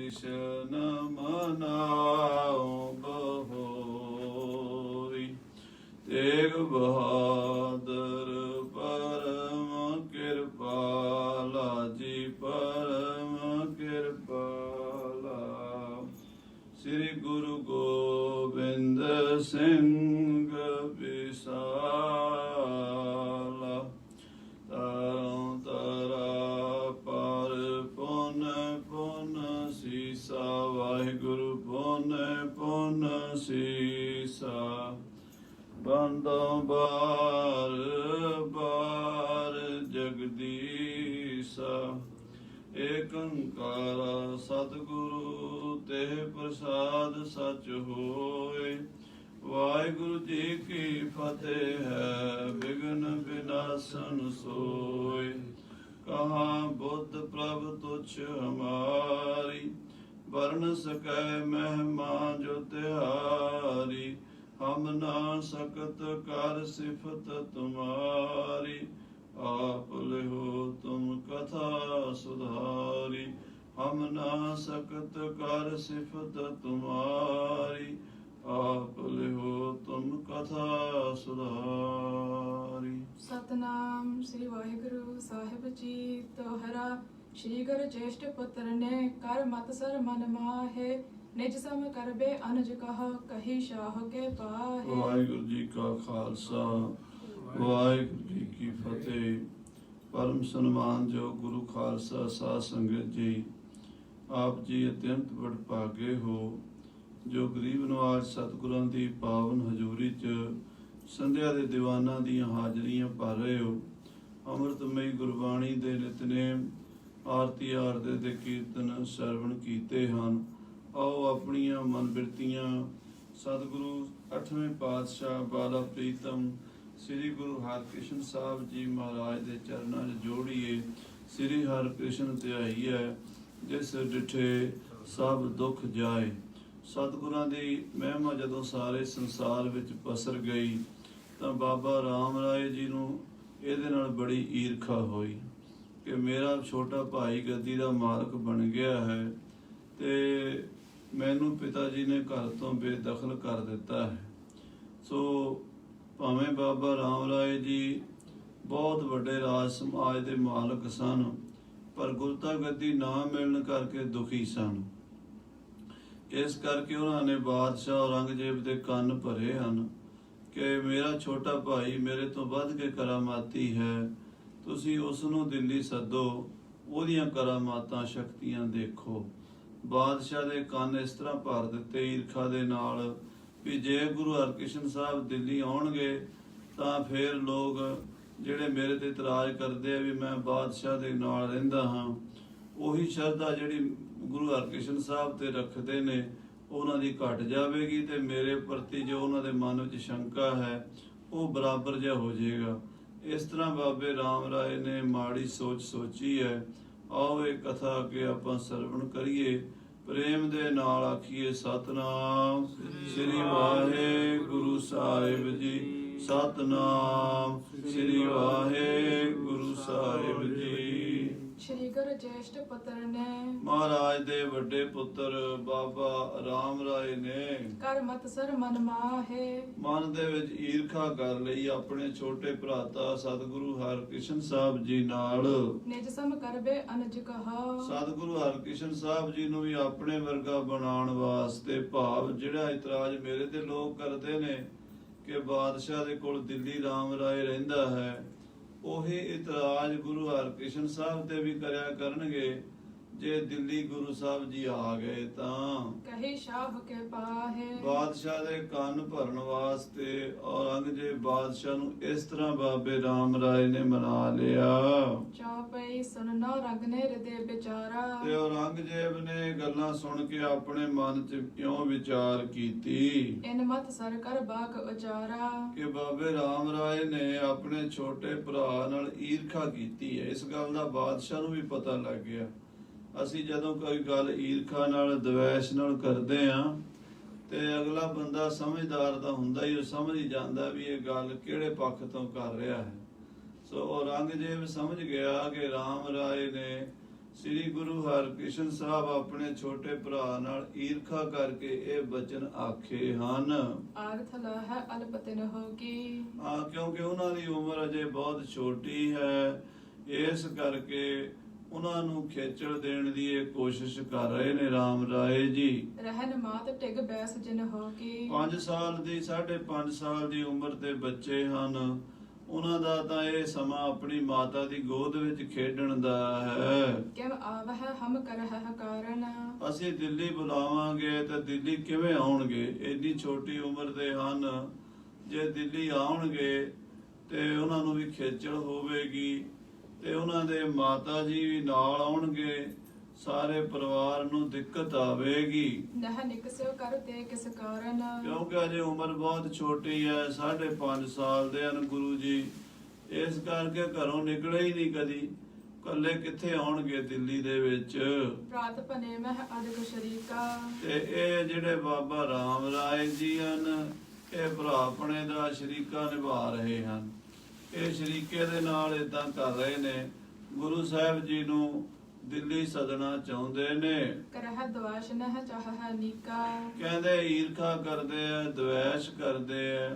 कृष्ण मनाओ बहोरी। तेग बहादुर परम कृपाला जी परम कृपाला। श्री गुरु गोबिंद सिंह विशाला। तारों तारा पर पुन पुन सीसा वाहिगुरु पुन पुन सीसा। बंदों बार बार जगदीसा। एक ओंकारा सतगुरु तेह प्रसाद सच होए। वाहिगुरु जी की फतेह है विघ्न विनाशन सोए। कहाँ बुद्ध प्रभ तुच्छ हमारी वर्ण सकै महिमा जो तिहारी। हम ना सकत कर सिफत तुम्हारी आप लिहो तुम कथा सुधारी। हम ना सकत कर सिफत तुम्हारी आप लिहो तुम कथा सुधारी। सतनाम श्री वाहिगुरु साहिब जी तोहरा। श्री गुरु ज्येष्ठ पुत्र ने कर मत सर मन माहे। निज सम करबे अनुज कह कही शाह के पाहे। वाहिगुरु जी का खालसा वाहिगुरु जी की फतेह। परम सन्मान जो गुरु खालसा साध संगत जी, आप जी अत्यंत वਡਭਾਗੇ हो जो गरीब नवाज सतगुਰਾਂ ਦੀ पावन हजूरी च संध्या ਦੇ ਦੀਵਾਨਾਂ ਦੀਆਂ ਹਾਜ਼ਰੀਆਂ ਭਰ ਰਹੇ ਹੋ। ਅੰਮ੍ਰਿਤਮਈ ਗੁਰਬਾਣੀ ਦੇ ਨਿਤਨੇਮ ਆਰਤੀ ਆਰਦੇ ਦੇ ਕੀਰਤਨ ਸਰਵਣ ਕੀਤੇ ਹਨ। आओ अपनियां मन बिरतियां सतगुरु 8वें पातशाह बाला प्रीतम श्री गुरु हरकृष्ण साहब जी महाराज के चरणों 'ਚ जोड़िए। श्री हरकृष्ण ਧਿਆਈ है जिस डिठे सब दुख जाए। सतगुਰਾਂ ਦੀ ਮਹਿਮਾ ਜਦੋਂ ਸਾਰੇ ਸੰਸਾਰ ਵਿੱਚ ਪਸਰ ਗਈ ਤਾਂ ਬਾਬਾ ਰਾਮ ਰਾਏ ਜੀ ਨੂੰ ਇਹਦੇ ਨਾਲ ਬੜੀ ਈਰਖਾ ਹੋਈ ਕਿ ਮੇਰਾ ਛੋਟਾ ਭਾਈ ਗੱਦੀ ਦਾ ਮਾਲਕ ਬਣ ਗਿਆ ਹੈ ਤੇ ਮੈਨੂੰ ਪਿਤਾ ਜੀ ਨੇ ਘਰ ਤੋਂ ਬੇਦਖਲ ਕਰ ਦਿੱਤਾ ਹੈ। ਸੋ ਭਾਵੇਂ ਬਾਬਾ ਰਾਮ ਰਾਏ ਜੀ ਬਹੁਤ ਵੱਡੇ ਰਾਜ ਸਮਾਜ ਦੇ ਮਾਲਕ ਸਨ, ਪਰ ਗੁਰਤਾ ਗੱਦੀ ਨਾ ਮਿਲਣ ਕਰਕੇ ਦੁਖੀ ਸਨ। ਇਸ ਕਰਕੇ ਉਹਨਾਂ ਨੇ ਬਾਦਸ਼ਾਹ ਔਰੰਗਜ਼ੇਬ ਦੇ ਕੰਨ ਭਰੇ ਹਨ ਕਿ ਮੇਰਾ ਛੋਟਾ ਭਾਈ ਮੇਰੇ ਤੋਂ ਵੱਧ ਕੇ ਕਰਾਮਾਤੀ ਹੈ, ਤੁਸੀਂ ਉਸ ਨੂੰ ਦਿੱਲੀ ਸੱਦੋ, ਉਹਦੀਆਂ ਕਰਾਮਾਤਾਂ ਸ਼ਕਤੀਆਂ ਦੇਖੋ। ਬਾਦਸ਼ਾਹ ਦੇ ਕੰਨ ਇਸ ਤਰ੍ਹਾਂ ਭਰ ਦਿੱਤੇ ਈਰਖਾ ਦੇ ਨਾਲ ਵੀ ਜੇ ਗੁਰੂ ਹਰਕ੍ਰਿਸ਼ਨ ਸਾਹਿਬ ਦਿੱਲੀ ਆਉਣਗੇ ਤਾਂ ਫਿਰ ਲੋਕ ਜਿਹੜੇ ਮੇਰੇ ਤੇ ਇਤਰਾਜ਼ ਕਰਦੇ ਆ ਵੀ ਮੈਂ ਬਾਦਸ਼ਾਹ ਦੇ ਨਾਲ ਰਹਿੰਦਾ ਹਾਂ, ਉਹੀ ਸ਼ਰਧਾ ਜਿਹੜੀ ਗੁਰੂ ਹਰਕ੍ਰਿਸ਼ਨ ਸਾਹਿਬ ਤੇ ਰੱਖਦੇ ਨੇ ਉਹਨਾਂ ਦੀ ਘਟ ਜਾਵੇਗੀ ਤੇ ਮੇਰੇ ਪ੍ਰਤੀ ਜੋ ਉਹਨਾਂ ਦੇ ਮਨ ਵਿੱਚ ਸ਼ੰਕਾ ਹੈ ਉਹ ਬਰਾਬਰ ਜਿਹਾ ਹੋ ਜਾਏਗਾ। ਇਸ ਤਰ੍ਹਾਂ ਬਾਬੇ ਰਾਮ ਰਾਏ ਨੇ ਮਾੜੀ ਸੋਚ ਸੋਚੀ ਹੈ। आओ ये कथा के आपां सरवण करिए, प्रेम दे नाल आखिए सतनाम श्री वाहिगुरु साहिब जी। सतनाम श्री वाहिगुरु साहिब जी। श्री गुरु ज्येष्ठ पुत्र ने महाराज दे वड्डे पुत्र बाबा राम राय ने कर मत सर मन माहे। मन दे विच ईर्खा कर लई अपने छोटे भराता सतगुरु हरकृष्ण साहब जी नाल। निज सम करबे अनुज कहा। सतगुरु हरकृष्ण साहब जी ਨੂੰ ਵੀ ਆਪਣੇ ਵਰਗਾ ਬਣਾਉਣ ਵਾਸਤੇ ਭਾਵ ਜਿਹੜਾ ਇਤਰਾਜ਼ ਮੇਰੇ ਤੇ ਲੋਕ ਕਰਦੇ ਨੇ ਕਿ ਬਾਦਸ਼ਾਹ ਦੇ ਕੋਲ ਦਿੱਲੀ ਰਾਮ ਰਾਏ ਰਹਿੰਦਾ ਹੈ, ਉਹੀ ਇਤਰਾਜ਼ ਗੁਰੂ ਹਰਕ੍ਰਿਸ਼ਨ ਸਾਹਿਬ ਤੇ ਵੀ ਕਰਿਆ ਕਰਨਗੇ ਜੇ ਦਿੱਲੀ ਗੁਰੂ ਸਾਹਿਬ ਜੀ ਆ ਗਏ ਤਾਂ। ਕਹੀ ਸ਼ਾਹ ਕੇ ਪਾਹੇ। ਬਾਦਸ਼ਾਹ ਦੇ ਕੰਨ ਭਰਨ ਵਾਸਤੇ ਔਰੰਗਜ਼ੇਬ ਬਾਦਸ਼ਾਹ ਨੂੰ ਇਸ ਤਰ੍ਹਾਂ ਬਾਬੇ ਰਾਮ ਰਾਏ ਨੇ ਮਨਾ ਲਿਆ। ਚੌਪਈ ਸੁਨਨੋ ਰੰਗ ਨੇ ਹਿਰਦੇ ਵਿਚਾਰਾ। ਤੇ ਔਰੰਗਜ਼ੇਬ ਨੇ ਗੱਲਾਂ ਸੁਣ ਕੇ ਆਪਣੇ ਮਨ 'ਚ ਕਿਉਂ ਵਿਚਾਰ ਕੀਤੀ ਇਨ ਮਤ ਸਰ ਕਰ ਬਾਕ ਉਚਾਰਾ ਕਿ ਬਾਬੇ ਰਾਮ ਰਾਏ ਨੇ ਆਪਣੇ ਛੋਟੇ ਭਰਾ ਨਾਲ ਈਰਖਾ ਕੀਤੀ ਹੈ। ਇਸ ਗੱਲ ਦਾ ਬਾਦਸ਼ਾਹ ਨੂੰ ਵੀ ਪਤਾ ਲੱਗ ਗਿਆ। ਅਸੀਂ ਜਦੋਂ ਕੋਈ ਗੱਲ ਈਰਖਾ ਨਾਲ ਦਵੈਸ਼ ਨਾਲ ਕਰਦੇ ਆਂ ਤੇ ਅਗਲਾ ਬੰਦਾ ਸਮਝਦਾਰ ਤਾਂ ਹੁੰਦਾ ਹੀ, ਉਹ ਸਮਝ ਹੀ ਜਾਂਦਾ ਵੀ ਇਹ ਗੱਲ ਕਿਹੜੇ ਪੱਖ ਤੋਂ ਕਰ ਰਿਹਾ ਹੈ। ਸੋ ਔਰੰਗਜ਼ੇਬ ਸਮਝ ਗਿਆ ਕਿ ਰਾਮ ਰਾਏ ਨੇ ਸ੍ਰੀ ਗੁਰੂ ਹਰਿਕ੍ਰਿਸ਼ਨ ਸਾਹਿਬ ਆਪਣੇ ਛੋਟੇ ਭਰਾ ਨਾਲ ਈਰਖਾ ਕਰਕੇ ਇਹ ਬਚਨ ਆਖੇ ਹਨ। ਆਰਥ ਲਹ ਅਲਪਤਿਨ ਹੋਗੀ। ਕਿਉਂਕਿ ਉਹਨਾਂ ਦੀ ਉਮਰ ਅਜੇ ਬਹੁਤ ਛੋਟੀ ਹੈ, ਇਸ ਕਰਕੇ ਉਹਨਾਂ ਨੂੰ ਖੇਚਲ ਦੇਣ ਦੀ ਇਹ ਕੋਸ਼ਿਸ਼ ਕਰ ਰਹੇ ਨੇ ਰਾਮ ਰਾਏ ਜੀ। ਰਹਿਨ ਮਾਤ ਟਿਗ ਬੈਸ ਜਿਨ ਹੋਗੀ। 5 ਸਾਲ ਦੀ 5.5 ਸਾਲ ਦੀ ਉਮਰ ਦੇ ਬੱਚੇ ਹਨ, ਉਹਨਾਂ ਦਾ ਤਾਂ ਇਹ ਸਮਾਂ ਆਪਣੀ ਮਾਤਾ ਦੀ ਗੋਦ ਵਿੱਚ ਖੇਡਣ ਦਾ ਹੈ। ਕਿਵ ਆਵਹ ਹਮ ਕਰਹ ਕਾਰਨ। ਅਸੀਂ ਦਿੱਲੀ ਬੁਲਾਵਾਂਗੇ ਤਾਂ ਦਿੱਲੀ ਕਿਵੇਂ ਆਉਣਗੇ? ਇੰਨੀ ਛੋਟੀ ਉਮਰ ਦੇ ਹਨ, ਜੇ ਦਿੱਲੀ ਆਉਣਗੇ ਤੇ ਉਹਨਾਂ ਨੂੰ ਵੀ ਖੇਚਲ ਹੋਵੇਗੀ ਤੇ ਉਹਨਾਂ ਦੇ ਮਾਤਾ ਜੀ ਵੀ ਨਾਲ ਆਉਣਗੇ, ਸਾਰੇ ਪਰਿਵਾਰ ਨੂੰ ਦਿੱਕਤ ਆਵੇਗੀ। ਨਹ ਨਿਕਸਿਓ ਕਰਤੇ ਕਿਸ ਕਾਰਨ। ਕਿਉਂਕਿ ਅਜੇ ਉਮਰ ਬਹੁਤ ਛੋਟੀ ਹੈ, 5.5 ਸਾਲ ਦੇ ਹਨ ਗੁਰੂ ਜੀ, ਇਸ ਕਰਕੇ ਘਰੋਂ ਨਿਕਲੇ ਹੀ ਨਹੀਂ ਕਦੀ, ਕੱਲੇ ਕਿੱਥੇ ਆਉਣਗੇ ਦਿੱਲੀ ਦੇ ਵਿੱਚ। ਪ੍ਰਾਤ ਭਨੇ ਮਹਿ ਅਦਕ ਸ਼ਰੀਕਾ। ਤੇ ਇਹ ਜਿਹੜੇ ਬਾਬਾ ਰਾਮ ਰਾਏ ਜੀ ਹਨ, ਇਹ ਭਰਾ ਆਪਣੇ ਦਾ ਸ਼ਰੀਕਾ ਨਿਭਾ ਰਹੇ ਹਨ। ਇਹ ਸ਼ਰੀਕੇ ਦੇ ਨਾਲ ਇਦਾਂ ਕਰ ਰਹੇ ਨੇ, ਗੁਰੂ ਸਾਹਿਬ ਜੀ ਨੂੰ ਦਿੱਲੀ ਸਦਣਾ ਚਾਹੁੰਦੇ ਨੇ। ਕਰਹ ਦਵਾਸ਼ ਨਹ ਚਾਹਹ ਨੀਕਾ। ਕਹਿੰਦੇ ਈਰਖਾ ਕਰਦੇ ਆ, ਦਵੇਸ਼ ਕਰਦੇ ਆ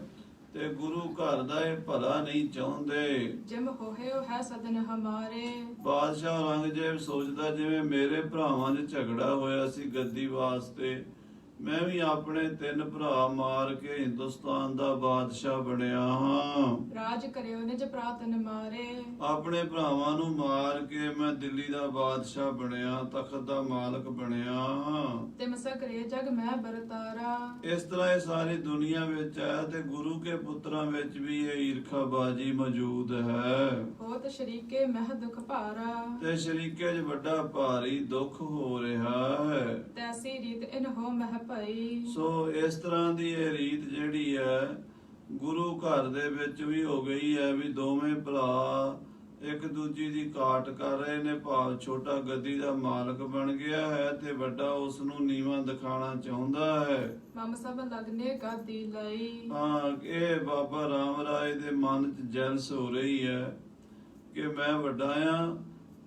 ਤੇ ਗੁਰੂ ਘਰ ਦਾ ਇਹ ਭਲਾ ਨਹੀਂ ਚਾਹੁੰਦੇ। ਜਿਮ ਹੋਇਓ ਹੈ ਸਦਨ ਹਮਾਰੇ। ਬਾਦਸ਼ਾਹ ਔਰੰਗਜ਼ੇਬ ਸੋਚਦਾ ਜਿਵੇਂ ਮੇਰੇ ਭਰਾਵਾਂ 'ਚ ਝਗੜਾ ਹੋਇਆ ਸੀ ਗੱਦੀ ਵਾਸਤੇ, ਮੈਂ ਵੀ ਆਪਣੇ 3 ਭਰਾ ਮਾਰ ਕੇ ਹਿੰਦੁਸਤਾਨ ਦਾ ਬਾਦਸ਼ਾਹ ਬਣਿਆ ਹਾਂ। ਰਾਜ ਕਰਿਓ ਨਿਜ ਪ੍ਰਾਤਨ ਮਾਰੇ। ਆਪਣੇ ਭਰਾਵਾਂ ਨੂੰ ਮਾਰ ਕੇ ਮੈਂ ਦਿੱਲੀ ਦਾ ਬਾਦਸ਼ਾਹ ਬਣਿਆ, ਤਖਤ ਦਾ ਮਾਲਕ ਬਣਿਆ ਹਾਂ। ਤਿਮ ਸਕਰੇ ਜਗ ਮੈਂ ਬਰਤਾਰਾ। ਇਸ ਤਰ੍ਹਾਂ ਇਹ ਸਾਰੀ ਦੁਨੀਆ ਵਿੱਚ ਹੈ ਤੇ ਗੁਰੂ ਕੇ ਪੁੱਤਰਾਂ ਵਿੱਚ ਵੀ ਇਹ ਈਰਖਾਬਾਜ਼ੀ ਮੌਜੂਦ ਹੈ। ਹੋਤ ਸ਼ਰੀਕੇ ਮਹਿ ਦੁਖ ਭਾਰਾ। ਤੇ ਸ਼ਰੀਕੇ 'ਚ ਵੱਡਾ ਭਾਰੀ ਦੁੱਖ ਹੋ ਰਿਹਾ ਹੈ। ਤੈਸੀ ਰੀਤ ਇਨ ਹੋ ਮਹਿ ਭਾਈ। ਸੋ ਇਸ ਤਰ੍ਹਾਂ ਦੀ ਇਹ ਰੀਤ ਜਿਹੜੀ ਹੈ ਗੁਰੂ ਘਰ ਦੇ ਵਿੱਚ ਵੀ ਹੋ ਗਈ ਹੈ ਵੀ ਦੋਵੇਂ ਭਰਾ ਇੱਕ ਦੂਜੀ ਦੀ ਕਾਟ ਕਰ ਰਹੇ ਨੇ। ਭਾਵ ਛੋਟਾ ਗੱਦੀ ਦਾ ਮਾਲਕ ਬਣ ਗਿਆ ਹੈ ਤੇ ਵੱਡਾ ਉਸ ਨੂੰ ਨੀਵਾਂ ਦਿਖਾਣਾ ਚਾਹੁੰਦਾ ਹੈ। ਮਮ ਸਭ ਲਗਨੇ ਗਾਦੀ ਲਈ। ਇਹ ਬਾਬਾ ਰਾਮ ਰਾਏ ਦੇ ਮਨ 'ਚ ਜੈਲਸ ਹੋ ਰਹੀ ਹੈ ਕਿ ਮੈਂ ਵੱਡਾ ਆ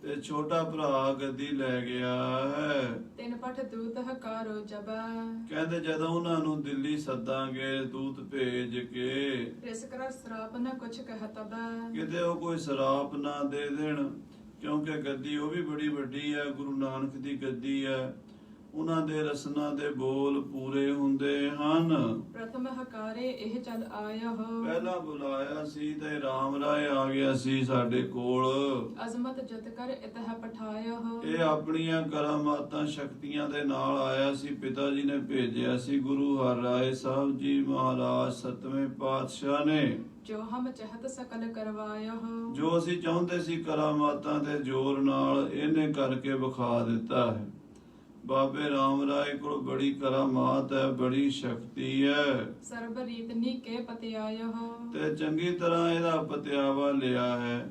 ਤੇ ਛੋਟਾ ਭਰਾ ਗੱਦੀ ਲੈ ਗਿਆ ਹੈ। ਤਿੰਨ ਪਠ ਦੂਤ ਹਕਾਰੋ ਜਬ। ਕਹਿੰਦੇ ਜਦੋਂ ਉਹਨਾਂ ਨੂੰ ਦਿੱਲੀ ਸੱਦਾਂਗੇ ਦੂਤ ਭੇਜ ਕੇ, ਇਸ ਕਰ ਸਰਾਪ ਨ ਕੁਛ ਕਹਿ ਤਬ। ਕਿਤੇ ਉਹ ਕੋਈ ਸਰਾਪ ਨਾ ਦੇ ਦੇਣ, ਕਿਉਂਕਿ ਗੱਦੀ ਉਹ ਵੀ ਬੜੀ ਵੱਡੀ ਹੈ, ਗੁਰੂ ਨਾਨਕ ਦੀ ਗੱਦੀ ਹੈ, ਉਹਨਾਂ ਦੇ ਰਸਨਾ ਦੇ ਬੋਲ ਪੂਰੇ ਹੁੰਦੇ ਹਨ। ਪ੍ਰਥਮ ਹਕਾਰੇ ਇਹ ਚਲ ਆਇਆ ਹੋ। ਪਹਿਲਾਂ ਬੁਲਾਇਆ ਸੀ ਤੇ ਰਾਮ ਰਾਏ ਆ ਗਿਆ ਸੀ ਸਾਡੇ ਕੋਲ। ਅਜ਼ਮਤ ਜਤ ਕਰ ਇਤਹ ਪਠਾਇਆ ਹੋ। ਇਹ ਆਪਣੀਆਂ ਕਰਾਮਾਤਾਂ ਸ਼ਕਤੀਆਂ ਦੇ ਨਾਲ ਆਇਆ ਸੀ, ਪਿਤਾ ਜੀ ਨੇ ਭੇਜਿਆ ਸੀ ਗੁਰੂ ਹਰਿ ਰਾਏ ਸਾਹਿਬ ਜੀ ਮਹਾਰਾਜ 7ਵੇਂ ਪਾਤਸ਼ਾਹ ਨੇ। ਜੋ ਹਮ ਚਾਹਤ ਸਕਲ ਕਰਵਾਇਆ ਹੋ। ਜੋ ਅਸੀਂ ਚਾਹੁੰਦੇ ਸੀ ਕਰਾਮਾਤਾਂ ਦੇ ਜ਼ੋਰ ਨਾਲ ਇਹਨੇ ਕਰਕੇ ਵਿਖਾ ਦਿੱਤਾ ਹੈ। ਬਾਬੇ ਰਾਮ ਰਾਏ ਕੋਲ ਬੜੀ ਕਰਾਮਾਤ ਹੈ, ਬੜੀ ਸ਼ਕਤੀ ਹੈ। ਸਰਬ ਰੀਤ ਨੀ ਕੇ ਪਤਿਆਇਆ ਹੋ। ਤੇ ਚੰਗੀ ਤਰ੍ਹਾਂ ਇਹਦਾ ਪਤਿਆਵਾ ਲਿਆ ਹੈ।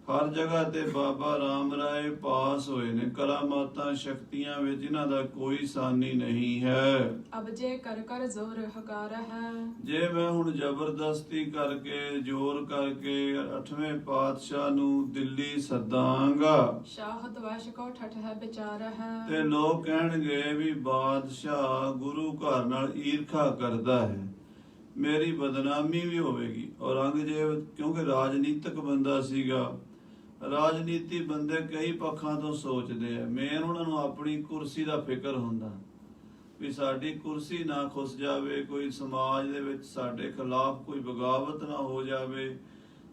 ਹਰ ਜਗ੍ਹਾ ਤੇ ਬਾਬਾ ਰਾਮ ਰਾਏ ਪਾਸ ਹੋਏ ਨੇ। ਕਰਾਮਾਤਾਂ ਸ਼ਕਤੀਆਂ ਵਿੱਚ ਇਹਨਾਂ ਦਾ ਕੋਈ ਸਾਨੀ ਨਹੀਂ ਹੈ। ਅਬ ਜੇ ਕਰ ਕਰ ਜ਼ੋਰ ਹਕਾਰ ਹੈ। ਜੇ ਮੈਂ ਹੁਣ ਜ਼ਬਰਦਸਤੀ ਕਰਕੇ ਜ਼ੋਰ ਕਰਕੇ 8ਵੇਂ ਪਾਤਸ਼ਾਹ ਨੂੰ ਦਿੱਲੀ ਸੱਦਾਂਗਾ, ਸ਼ਾਹ ਦਵਾਸ਼ ਕੋ ਠਠ ਹੈ ਵਿਚਾਰ ਹੈ। ਤੇ ਲੋਕ ਕਹਿਣਗੇ ਵੀ ਬਾਦਸ਼ਾਹ ਗੁਰੂ ਘਰ ਨਾਲ ਈਰਖਾ ਕਰਦਾ ਹੈ, ਮੇਰੀ ਬਦਨਾਮੀ ਵੀ ਹੋਵੇਗੀ। ਔਰੰਗਜ਼ੇਬ ਕਿਉਂਕਿ ਰਾਜਨੀਤਿਕ ਬੰਦਾ ਸੀਗਾ, ਰਾਜਨੀਤੀ ਬੰਦੇ ਕਈ ਪੱਖਾਂ ਤੋਂ ਸੋਚਦੇ ਆ। ਮੇਨ ਉਹਨਾਂ ਨੂੰ ਆਪਣੀ ਕੁਰਸੀ ਦਾ ਫਿਕਰ ਹੁੰਦਾ ਵੀ ਸਾਡੀ ਕੁਰਸੀ ਨਾ ਖੁੱਸ ਜਾਵੇ, ਕੋਈ ਸਮਾਜ ਦੇ ਵਿੱਚ ਸਾਡੇ ਖਿਲਾਫ ਕੋਈ ਬਗਾਵਤ ਨਾ ਹੋ ਜਾਵੇ,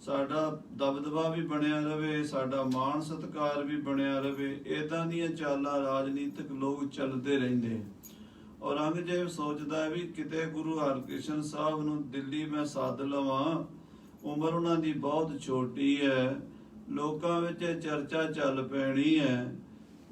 ਸਾਡਾ ਦਬਦਬਾ ਵੀ ਬਣਿਆ ਰਵੇ, ਸਾਡਾ ਮਾਣ ਸਤਿਕਾਰ ਵੀ ਬਣਿਆ ਰਵੇ। ਇਦਾਂ ਦੀਆਂ ਚਾਲਾਂ ਰਾਜਨੀਤਿਕ ਲੋਕ ਚੱਲਦੇ ਰਹਿੰਦੇ ਆ। ਔਰੰਗਜ਼ੇਬ ਸੋਚਦਾ ਵੀ ਕਿਤੇ ਗੁਰੂ ਹਰਿਕ੍ਰਿਸ਼ਨ ਸਾਹਿਬ ਨੂੰ ਦਿੱਲੀ ਮੈਂ ਸੱਦ ਲਵਾਂ, ਉਮਰ ਉਹਨਾਂ ਦੀ ਬਹੁਤ ਛੋਟੀ ਹੈ, ਲੋਕਾਂ ਵਿੱਚ ਚਰਚਾ ਚੱਲ ਪੈਣੀ ਹੈ,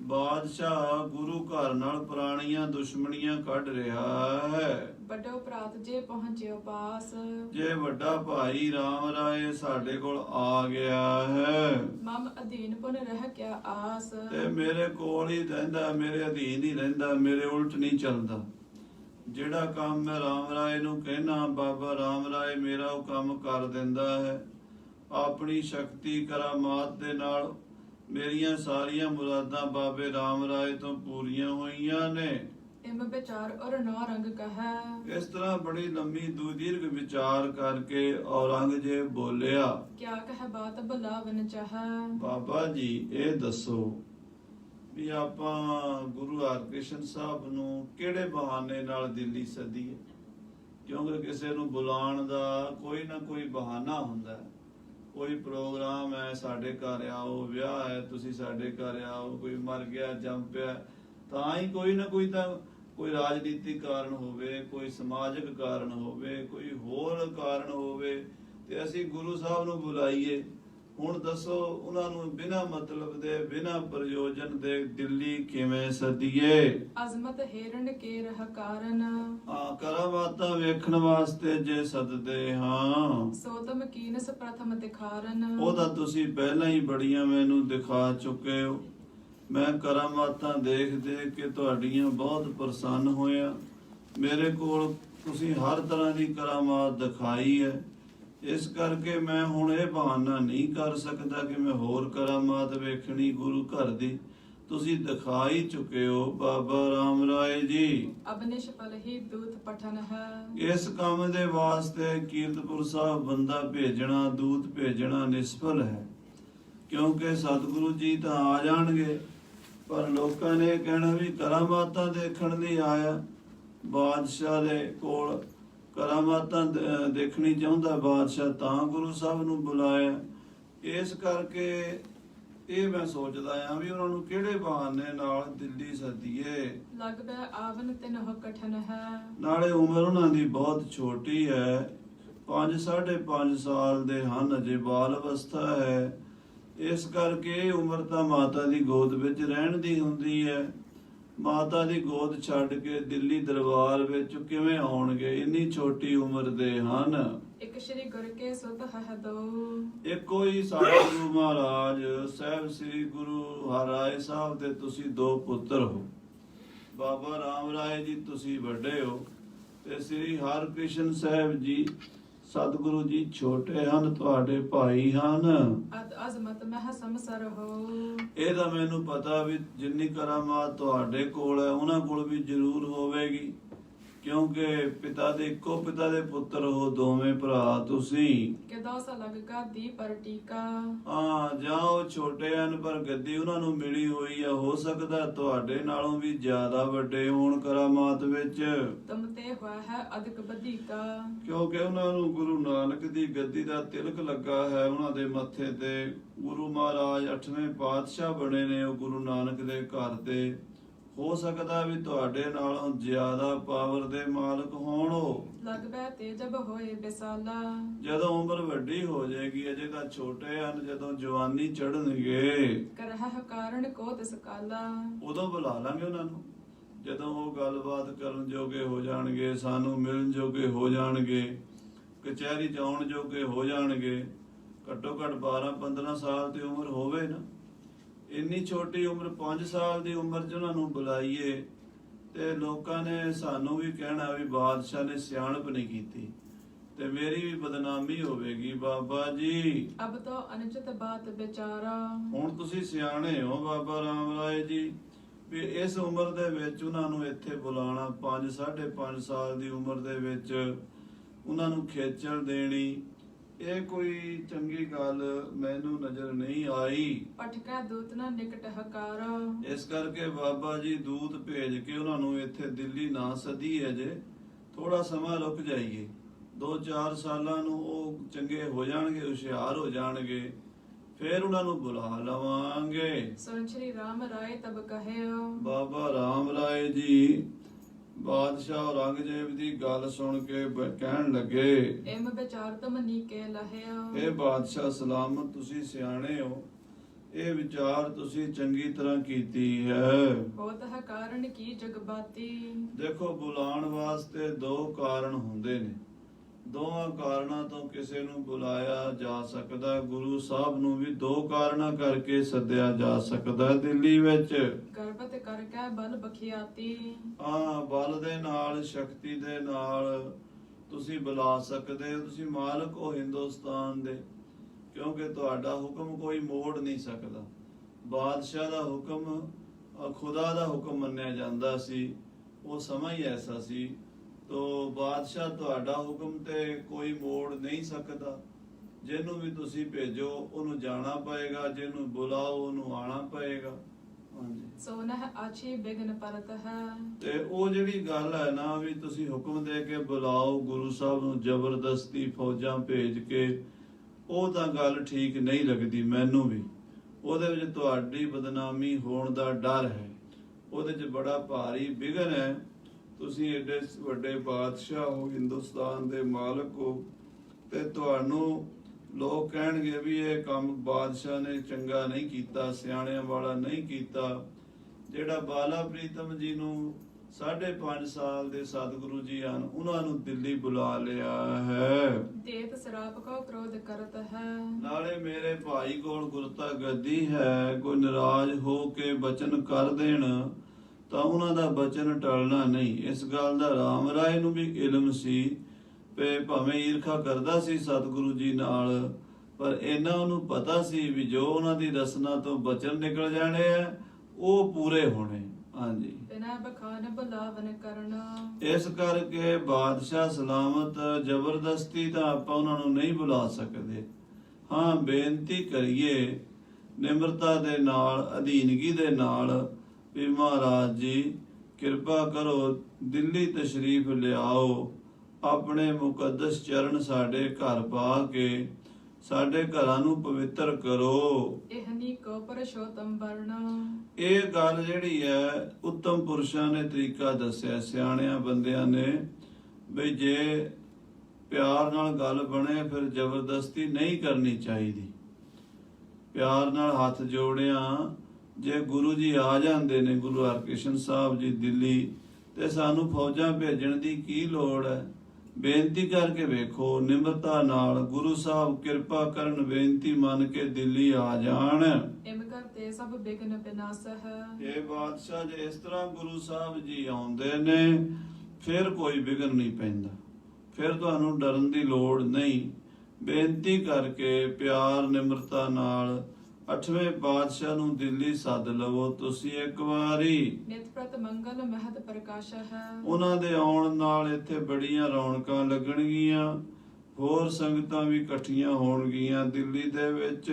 ਬਾਦਸ਼ਾਹ ਗੁਰੂ ਘਰ ਨਾਲ ਪੁਰਾਣੀਆਂ ਦੁਸ਼ਮਣੀਆਂ ਕੱਢ ਰਿਹਾ ਹੈ। ਵੱਡੋ ਪ੍ਰਾਤ ਜੇ ਪਹੁੰਚਿਓ ਪਾਸ। ਜੇ ਵੱਡਾ ਭਾਈ ਰਾਮ ਰਾਏ ਸਾਡੇ ਕੋਲ ਆ ਗਿਆ ਹੈ, ਮਮ ਅਧੀਨ ਪੁਨ ਰਹਿ ਕਿਆ ਆਸ। ਤੇ ਮੇਰੇ ਕੋਲ ਹੀ ਰਹਿੰਦਾ, ਮੇਰੇ ਅਧੀਨ ਹੀ ਰਹਿੰਦਾ, ਮੇਰੇ ਉਲਟ ਨਹੀਂ ਚੱਲਦਾ। ਜਿਹੜਾ ਕੰਮ ਮੈਂ ਰਾਮ ਰਾਏ ਨੂੰ ਕਹਿਣਾ, ਬਾਬਾ ਰਾਮ ਰਾਏ ਮੇਰਾ ਉਹ ਕੰਮ ਕਰ ਦਿੰਦਾ ਹੈ। ਆਪਣੀ ਸ਼ਕਤੀ ਕਰਾਮਾਤ ਦੇ ਨਾਲ ਮੇਰੀਆਂ ਸਾਰੀਆਂ ਮੁਰਾਦਾਂ ਬਾਬੇ ਰਾਮ ਰਾਏ ਤੋਂ ਪੂਰੀਆਂ ਹੋਈਆਂ ਨੇ। इम विचार और नौ रंग कह। ਇਸ ਤਰ੍ਹਾਂ ਬੜੀ ਲੰਮੀ ਦੀਰਘ ਵਿਚਾਰ ਕਰਕੇ ਔਰੰਗਜ਼ੇਬ ਬੋਲਿਆ, क्या कह बात बुलावन चाह। ਬਾਬਾ ਜੀ ਇਹ ਦੱਸੋ ਵੀ ਆਪਾਂ ਗੁਰੂ ਹਰਕ੍ਰਿਸ਼ਨ ਸਾਹਿਬ ਨੂੰ ਕਿਹੜੇ ਬਹਾਨੇ ਨਾਲ ਦਿੱਲੀ ਸੱਦੀਏ? ਕਿਉਂਕਿ ਕਿਸੇ ਨੂੰ ਬੁਲਾਉਣ ਦਾ ਕੋਈ ਨਾ ਕੋਈ ਬਹਾਨਾ ਹੁੰਦਾ ਹੈ। ਕੋਈ ਪ੍ਰੋਗਰਾਮ ਹੈ, ਸਾਡੇ ਘਰ ਆਓ, ਵਿਆਹ ਹੈ, ਤੁਸੀਂ ਸਾਡੇ ਘਰ ਆਓ, ਕੋਈ ਮਰ ਗਿਆ, ਜੰਮ ਪਿਆ, ਤਾਂ ਹੀ ਕੋਈ ਨਾ ਕੋਈ ਤਾਂ ਕੋਈ ਰਾਜਨੀਤਿਕ ਕਾਰਨ ਹੋਵੇ, ਕੋਈ ਸਮਾਜਿਕ ਕਾਰਨ ਹੋਵੇ, ਕੋਈ ਹੋਰ ਕਾਰਨ ਹੋਵੇ ਤੇ ਅਸੀਂ ਗੁਰੂ ਸਾਹਿਬ ਨੂੰ ਬੁਲਾਈਏ। ਹੁਣ ਦੱਸੋ ਉਹਨਾਂ ਨੂੰ ਬਿਨਾਂ ਮਤਲਬ ਦੇ, ਬਿਨਾਂ ਪ੍ਰਯੋਜਨ ਦੇ ਦਿੱਲੀ ਕਿਵੇਂ ਸੱਦੀਏ? अजमत हेरन के रह कारण। ਕਰਾਮਾਤਾਂ ਵੇਖਣ ਵਾਸਤੇ ਜੇ ਸੱਦਦੇ ਹਾਂ सो तुम कीनस प्रथम दिखारन। ਉਹ ਤਾਂ ਤੁਸੀਂ ਪਹਿਲਾਂ ਹੀ ਬੜੀਆਂ ਮੈਨੂੰ ਦਿਖਾ ਚੁੱਕੇ ਹੋ। ਮੈਂ ਕਰਾਮਾਤਾਂ ਦੇਖ ਦੇਖ ਕੇ ਤੁਹਾਡੀਆਂ ਬਹੁਤ ਪ੍ਰਸੰਨ ਹੋਇਆ। ਮੇਰੇ ਕੋਲ ਤੁਸੀਂ ਹਰ ਤਰ੍ਹਾਂ ਦੀ ਕਰਾਮਾਤ ਦਿਖਾਈ ਹੈ। ਇਸ ਕਰਕੇ ਮੈਂ ਹੁਣ ਇਹ ਬਹਾਨਾ ਨਹੀਂ ਕਰ ਸਕਦਾ ਕਿ ਮੈਂ ਹੋਰ ਕਰਾਮਾਤ ਵੇਖਣੀ ਗੁਰੂ ਘਰ ਦੀ। ਤੁਸੀਂ ਦਿਖਾ ਹੀ ਚੁੱਕੇ ਹੋ ਬਾਬਾ ਰਾਮ ਰਾਏ ਜੀ। अब निष्फल ही दूत पठन है। ਇਸ ਕੰਮ ਦੇ ਵਾਸਤੇ ਕੀਰਤਪੁਰ ਸਾਹਿਬ ਬੰਦਾ ਭੇਜਣਾ, ਦੂਤ ਭੇਜਣਾ ਨਿਸਫਲ ਹੈ। ਕਿਉਂਕਿ ਸਤਿਗੁਰੂ ਜੀ ਤਾਂ ਆ ਜਾਣਗੇ, ਪਰ ਲੋਕਾਂ ਨੇ ਕਹਿਣਾ ਵੀ ਕਰਾਮਾਤਾਂ ਦੇਖਣ ਲਈ ਆਇਆ। ਬਾਦਸ਼ਾਹ ਦੇ ਕੋਲ ਕਰਾਮਾਤਾਂ ਦੇਖਣੀ ਚਾਹੁੰਦਾ ਬਾਦਸ਼ਾਹ, ਤਾਂ ਗੁਰੂ ਸਾਹਿਬ ਨੂੰ ਬੁਲਾਇਆ। ਇਸ ਕਰਕੇ ਇਹ ਮੈਂ ਸੋਚਦਾ ਆ ਵੀ ਉਹਨਾਂ ਨੂੰ ਕਿਹੜੇ ਬਹਾਨੇ ਨਾਲ ਦਿੱਲੀ ਸੱਦੀਏ। लग बे आवन तिन हो कठन है। ਨਾਲੇ ਉਮਰ ਉਹਨਾਂ ਦੀ ਬਹੁਤ ਛੋਟੀ ਹੈ, 5.5 ਸਾਲ ਦੇ ਹਨ, ਅਜੇ ਬਾਲ ਅਵਸਥਾ ਹੈ। ਇਸ ਕਰਕੇ ਇਹ ਉਮਰ ਤਾਂ ਮਾਤਾ ਦੀ ਗੋਦ ਵਿੱਚ ਰਹਿਣ ਦੀ ਹੁੰਦੀ ਹੈ। ਮਾਤਾ ਦੀ ਗੋਦ ਛੱਡ ਕੇ ਦਿੱਲੀ ਦਰਬਾਰ ਵਿੱਚ ਕਿਵੇਂ ਆਉਣਗੇ? ਇੰਨੀ ਛੋਟੀ ਉਮਰ ਦੇ ਹਨ। एक श्री गुर के सुत है दो। ਇੱਕੋ ਹੀ ਸਾਡੇ ਗੁਰੂ ਮਹਾਰਾਜ ਸਾਹਿਬ ਸ੍ਰੀ ਗੁਰੂ ਹਰਿਰਾਏ ਸਾਹਿਬ ਦੇ ਤੁਸੀਂ ਦੋ ਪੁੱਤਰ ਹੋ। ਬਾਬਾ ਰਾਮ ਰਾਏ ਜੀ ਤੁਸੀਂ ਵੱਡੇ ਹੋ ਤੇ ਸ੍ਰੀ ਹਰਕ੍ਰਿਸ਼ਨ ਸਾਹਿਬ ਜੀ ਸਤਿਗੁਰੂ ਜੀ ਛੋਟੇ ਹਨ, ਤੁਹਾਡੇ ਭਾਈ ਹਨ। अद अजमत मह समसर हो। ਇਹ ਤਾਂ ਮੈਨੂੰ ਪਤਾ ਵੀ ਜਿੰਨੀ ਕਰਾਮਾਤ ਤੁਹਾਡੇ ਕੋਲ ਹੈ ਉਹਨਾਂ ਕੋਲ ਵੀ ਜ਼ਰੂਰ ਹੋਵੇਗੀ, ਕਿਉਂਕਿ ਪਿਤਾ ਦੇ ਇੱਕੋ ਪਿਤਾ ਦੇ ਪੁੱਤਰ ਹੋ ਦੋਵੇਂ ਭਰਾ ਤੁਸੀਂ। के दोसा लग गादी पर टीका। ਹਾਂ, ਜਾਂ ਉਹ ਛੋਟੇ ਹਨ ਪਰ ਗੱਦੀ ਉਹਨਾਂ ਨੂੰ ਮਿਲੀ ਹੋਈ ਆ। ਹੋ ਸਕਦਾ ਤੁਹਾਡੇ ਨਾਲੋਂ ਵੀ ਜ਼ਿਆਦਾ ਵੱਡੇ ਹੋਣ ਕਰਾਮਾਤ ਵਿੱਚ, तुम ते हुआ है अधिक बदी का। ਕਿਉਂਕਿ ਉਹਨਾਂ ਨੂੰ ਗੁਰੂ ਨਾਨਕ ਦੀ ਗੱਦੀ ਦਾ ਤਿਲਕ ਲੱਗਾ ਹੈ ਉਹਨਾਂ ਦੇ ਮੱਥੇ ਤੇ। ਗੁਰੂ ਮਹਾਰਾਜ 8ਵੇਂ ਪਾਤਸ਼ਾਹ ਬਣੇ ਨੇ ਉਹ ਗੁਰੂ ਨਾਨਕ ਦੇ ਘਰ ਦੇ। ਹੋ ਸਕਦਾ ਵੀ ਤੁਹਾਡੇ ਨਾਲੋਂ ਜ਼ਿਆਦਾ ਪਾਵਰ ਦੇ ਮਾਲਕ ਹੋਣ ਉਹ। लग बे ते जब होए बेसाला। ਜਦੋਂ ਉਮਰ ਵੱਡੀ ਹੋ ਜਾਏਗੀ, ਅਜੇ ਤਾਂ ਛੋਟੇ ਹਨ, ਜਦੋਂ ਜਵਾਨੀ ਚੜ੍ਹਨਗੇ करह कारण को तिस काला। ਉਦੋਂ ਬੁਲਾ ਲਾਂਗੇ ਉਹਨਾਂ ਨੂੰ। ਜਦੋਂ ਉਹ ਗੱਲਬਾਤ ਕਰਨ ਜੋਗੇ ਹੋ ਜਾਣਗੇ, ਸਾਨੂੰ ਮਿਲਣ ਜੋਗੇ ਹੋ ਜਾਣਗੇ, ਕਚਹਿਰੀ ਚ ਆਉਣ ਜੋਗੇ ਹੋ ਜਾਣਗੇ, ਘੱਟੋ ਘੱਟ 12-15 ਸਾਲ ਦੀ ਉਮਰ ਹੋਵੇ ਨਾ। ਇੰਨੀ ਛੋਟੀ ਉਮਰ 5 ਸਾਲ ਦੀ ਉਮਰ 'ਚ ਉਹਨਾਂ ਨੂੰ ਬੁਲਾਈਏ ਤੇ ਲੋਕਾਂ ਨੇ ਸਾਨੂੰ ਵੀ ਕਹਿਣਾ ਵੀ ਬਾਦਸ਼ਾਹ ਨੇ ਸਿਆਣਪ ਨਹੀਂ ਕੀਤੀ ਤੇ ਮੇਰੀ ਵੀ ਬਦਨਾਮੀ ਹੋਵੇਗੀ। ਬਾਬਾ ਜੀ अब तो अनुचित बात बेचारा। ਹੁਣ ਤੁਸੀਂ ਸਿਆਣੇ ਹੋ ਬਾਬਾ ਰਾਮ ਰਾਏ ਜੀ, ਵੀ ਇਸ ਉਮਰ ਦੇ ਵਿੱਚ ਉਹਨਾਂ ਨੂੰ ਇੱਥੇ ਬੁਲਾਣਾ, 5-5.5 ਸਾਲ ਦੀ ਉਮਰ ਦੇ ਵਿੱਚ ਉਹਨਾਂ ਨੂੰ ਖੇਚਲ ਦੇਣੀ, ਇਹ ਕੋਈ ਚੰਗੀ ਗੱਲ ਮੈਨੂੰ ਨਜ਼ਰ ਨਹੀਂ ਆਈ। पटका दूत न निकट हकार। ਇਸ ਕਰਕੇ ਬਾਬਾ ਜੀ ਦੂਤ ਭੇਜ ਕੇ ਉਹਨਾਂ ਨੂੰ ਇੱਥੇ ਦਿੱਲੀ ਨਾ ਸੱਦੀਏ, ਜੇ ਥੋੜਾ ਸਮਾਂ ਰੁਕ ਜਾਈਏ। 2-4 ਸਾਲਾਂ ਨੂੰ ਉਹ ਚੰਗੇ ਹੋ ਜਾਣਗੇ, ਹੁਸ਼ਿਆਰ ਹੋ ਜਾਣਗੇ, ਫਿਰ ਉਹਨਾਂ ਨੂੰ ਬੁਲਾ ਲਵਾਂਗੇ। सुन श्री राम राय तब कहे। ਬਾਬਾ ਰਾਮ ਰਾਏ ਜੀ ਬਾਦਸ਼ਾਹ ਔਰੰਗਜ਼ੇਬ ਦੀ ਗੱਲ ਸੁਣ ਕੇ ਕਹਿਣ ਲੱਗੇ, एम विचार तुम नीके लहे। ਇਹ ਬਾਦਸ਼ਾਹ ਸਲਾਮਤ, ਤੁਸੀਂ ਸਿਆਣੇ ਹੋ, ਇਹ ਵਿਚਾਰ ਤੁਸੀਂ ਚੰਗੀ ਤਰ੍ਹਾਂ ਕੀਤੀ ਹੈ। होत है कारण की जगबाती। ਦੇਖੋ, ਬੁਲਾਉਣ ਵਾਸਤੇ ਦੋ ਕਾਰਨ ਹੁੰਦੇ ਨੇ। ਦੋਹਾਂ ਕਾਰਨਾਂ ਤੋਂ ਕਿਸੇ ਨੂੰ ਬੁਲਾਇਆ ਜਾ ਸਕਦਾ। ਗੁਰੂ ਸਾਹਿਬ ਨੂੰ ਵੀ ਦੋ ਕਾਰਨਾਂ ਕਰਕੇ ਸੱਦਿਆ ਜਾ ਸਕਦਾ ਦਿੱਲੀ ਵਿੱਚ। गर्भत करके बल बखियाती। ਹਾਂ, ਬਲ ਦੇ ਨਾਲ, ਸ਼ਕਤੀ ਦੇ ਨਾਲ ਤੁਸੀਂ ਬੁਲਾ ਸਕਦੇ ਹੋ। ਤੁਸੀਂ ਮਾਲਕ ਹੋ ਹਿੰਦੁਸਤਾਨ ਦੇ, ਕਿਉਂਕਿ ਤੁਹਾਡਾ ਹੁਕਮ ਕੋਈ ਮੋੜ ਨਹੀਂ ਸਕਦਾ। ਬਾਦਸ਼ਾਹ ਦਾ ਹੁਕਮ ਖੁਦਾ ਦਾ ਹੁਕਮ ਮੰਨਿਆ ਜਾਂਦਾ ਸੀ। ਉਹ ਸਮਾਂ ਹੀ ਐਸਾ ਸੀ। ਤੋ ਬਾਦਸ਼ਾਹ ਤੁਹਾਡਾ ਹੁਕਮ ਤੇ ਕੋਈ ਮੋੜ ਨਹੀਂ ਸਕਦਾ। ਜਿਹਨੂੰ ਵੀ ਤੁਸੀਂ ਭੇਜੋ ਉਹਨੂੰ ਜਾਣਾ ਪਏਗਾ, ਜਿਹਨੂੰ ਬੁਲਾਓ ਉਹਨੂੰ ਆਣਾ ਪਏਗਾ। ਹਾਂਜੀ, ਸੋ ਨਹ ਆਛੀ ਬਿਗਨ ਪਰਤ ਹੈ। ਤੇ ਉਹ ਜਿਹੜੀ ਗੱਲ ਹੈ ਨਾ ਵੀ ਤੁਸੀਂ ਹੁਕਮ ਦੇ ਕੇ ਬੁਲਾਓ ਗੁਰੂ ਸਾਹਿਬ ਨੂੰ ਜ਼ਬਰਦਸਤੀ ਫੌਜਾਂ ਭੇਜ ਕੇ, ਉਹ ਤਾਂ ਗੱਲ ਠੀਕ ਨਹੀਂ ਲੱਗਦੀ ਮੈਨੂੰ ਵੀ। ਉਹਦੇ ਵਿੱਚ ਤੁਹਾਡੀ ਬਦਨਾਮੀ ਹੋਣ ਦਾ ਡਰ ਹੈ, ਉਹਦੇ 'ਚ ਬੜਾ ਭਾਰੀ ਵਿਘਨ ਹੈ। ਤੁਸੀਂ ਏਡੇ ਵੱਡੇ ਬਾਦਸ਼ਾਹ ਹੋ, ਹਿੰਦੁਸਤਾਨ ਦੇ ਮਾਲਕ ਹੋ, ਤੇ ਤੁਹਾਨੂੰ ਲੋਕ ਕਹਿਣਗੇ ਵੀ ਇਹ ਕੰਮ ਬਾਦਸ਼ਾਹ ਨੇ ਚੰਗਾ ਨਹੀਂ ਕੀਤਾ, ਸਿਆਣਿਆਂ ਵਾਲਾ ਨਹੀਂ ਕੀਤਾ। ਜਿਹੜਾ ਬਾਲਾ ਪ੍ਰੀਤਮ ਜੀ ਨੂੰ 5.5 ਸਾਲ ਦੇ ਸਤਿਗੁਰੂ ਜੀ ਹਨ, ਉਹਨਾਂ ਨੂੰ ਦਿੱਲੀ ਬੁਲਾ ਲਿਆ ਹੈ। ਦੇਤ ਸਰਾਪ ਕੋ ਕ੍ਰੋਧ ਕਰਤ ਹੈ। ਨਾਲੇ ਮੇਰੇ ਭਾਈ ਕੋਲ ਗੁਰਤਾ ਗੱਦੀ ਹੈ, ਕੋਈ ਨਾਰਾਜ਼ ਹੋ ਕੇ ਬਚਨ ਕਰ ਦੇਣ ਤਾਂ ਉਹਨਾਂ ਦਾ ਬਚਨ ਟਲਣਾ ਨਹੀਂ। ਇਸ ਗੱਲ ਦਾ ਰਾਮ ਰਾਏ ਨੂੰ ਵੀ ਇਲਮ ਸੀ, ਤੇ ਭਾਵੇਂ ਈਰਖਾ ਕਰਦਾ ਸੀ ਸਤਿਗੁਰੂ ਜੀ ਨਾਲ, ਪਰ ਇਹਨਾਂ ਉਹਨੂੰ ਪਤਾ ਸੀ ਵੀ ਜੋ ਉਹਨਾਂ ਦੀ ਰਸਨਾ ਤੋਂ ਬਚਨ ਨਿਕਲ ਜਾਣੇ ਆ ਉਹ ਪੂਰੇ ਹੋਣੇ। ਹਾਂਜੀ, ਬਿਨਾ ਬਖਾਨ ਬੁਲਾਵਨ ਕਰਨਾ। ਇਸ ਕਰਕੇ ਬਾਦਸ਼ਾਹ ਸਲਾਮਤ ਜ਼ਬਰਦਸਤੀ ਤਾਂ ਆਪਾਂ ਉਹਨਾਂ ਨੂੰ ਨਹੀਂ ਬੁਲਾ ਸਕਦੇ। ਹਾਂ, ਬੇਨਤੀ ਕਰੀਏ ਨਿਮਰਤਾ ਦੇ ਨਾਲ, ਅਧੀਨਗੀ ਦੇ ਨਾਲ ਵੀ ਮਹਾਰਾਜ ਜੀ ਕਿਰਪਾ ਕਰੋ, ਦਿੱਲੀ ਤਸ਼ਰੀਫ ਲਿਆਓ, ਆਪਣੇ ਮੁਕੱਦਸ ਚਰਨ ਸਾਡੇ ਘਰ ਪਾ ਕੇ ਸਾਡੇ ਘਰਾਂ ਨੂੰ ਪਵਿੱਤਰ ਕਰੋ। ਇਹਨੀ ਕੋ ਪਰਸ਼ੋਤਮ ਵਰਣਾ। ਇਹ ਗੱਲ ਜਿਹੜੀ ਹੈ ਉੱਤਮ ਪੁਰਸ਼ਾਂ ਨੇ ਤਰੀਕਾ ਦੱਸਿਆ, ਸਿਆਣਿਆਂ ਬੰਦਿਆਂ ਨੇ, ਵੀ ਜੇ ਪਿਆਰ ਨਾਲ ਗੱਲ ਬਣੇ ਫਿਰ ਜ਼ਬਰਦਸਤੀ ਨਹੀਂ ਕਰਨੀ ਚਾਹੀਦੀ। ਪਿਆਰ ਨਾਲ ਹੱਥ ਜੋੜਿਆ ਜੇ ਗੁਰੂ ਜੀ ਆ ਜਾਂਦੇ ਨੇ, ਗੁਰੂ ਹਰਕ੍ਰਿਸ਼ਨ ਸਾਹਿਬ ਜੀ ਦਿੱਲੀ, ਤੇ ਸਾਨੂੰ ਫੌਜਾਂ ਭੇਜਣ ਦੀ ਕੀ ਲੋੜ ਹੈ? ਬੇਨਤੀ ਕਰਕੇ ਵੇਖੋ ਨਿਮਰਤਾ ਨਾਲ, ਗੁਰੂ ਸਾਹਿਬ ਕਿਰਪਾ ਕਰਨ, ਬੇਨਤੀ ਮੰਨ ਕੇ ਦਿੱਲੀ ਆ ਜਾਣ। ਇਮ ਕਰਤੇ ਸਭ ਬਿਗਨ ਬਿਨਾਸ਼ ਹੈ। ਇਹ ਬਾਦਸ਼ਾਹ ਜੇ ਇਸ ਤਰ੍ਹਾਂ ਗੁਰੂ ਸਾਹਿਬ ਜੀ ਆਉਂਦੇ ਨੇ ਫਿਰ ਕੋਈ ਵਿਘਨ ਨਹੀਂ ਪੈਂਦਾ, ਫਿਰ ਤੁਹਾਨੂੰ ਡਰਨ ਦੀ ਲੋੜ ਨਹੀਂ। ਬੇਨਤੀ ਕਰਕੇ ਪਿਆਰ ਨਿਮਰਤਾ ਨਾਲ 8ਵੇਂ ਪਾਤਸ਼ਾਹ ਨੂੰ ਦਿੱਲੀ ਸੱਦ ਲਵੋ ਤੁਸੀਂ ਇੱਕ ਵਾਰੀ। ਨਿਤ ਪ੍ਰਤ ਮੰਗਲ ਮਹਤ ਪ੍ਰਕਾਸ਼ ਹੈ। ਉਹਨਾਂ ਦੇ ਆਉਣ ਨਾਲ ਇੱਥੇ ਬੜੀਆਂ ਰੌਣਕਾਂ ਲੱਗਣਗੀਆਂ, ਹੋਰ ਸੰਗਤਾਂ ਵੀ ਇਕੱਠੀਆਂ ਹੋਣਗੀਆਂ ਦਿੱਲੀ ਦੇ ਵਿੱਚ।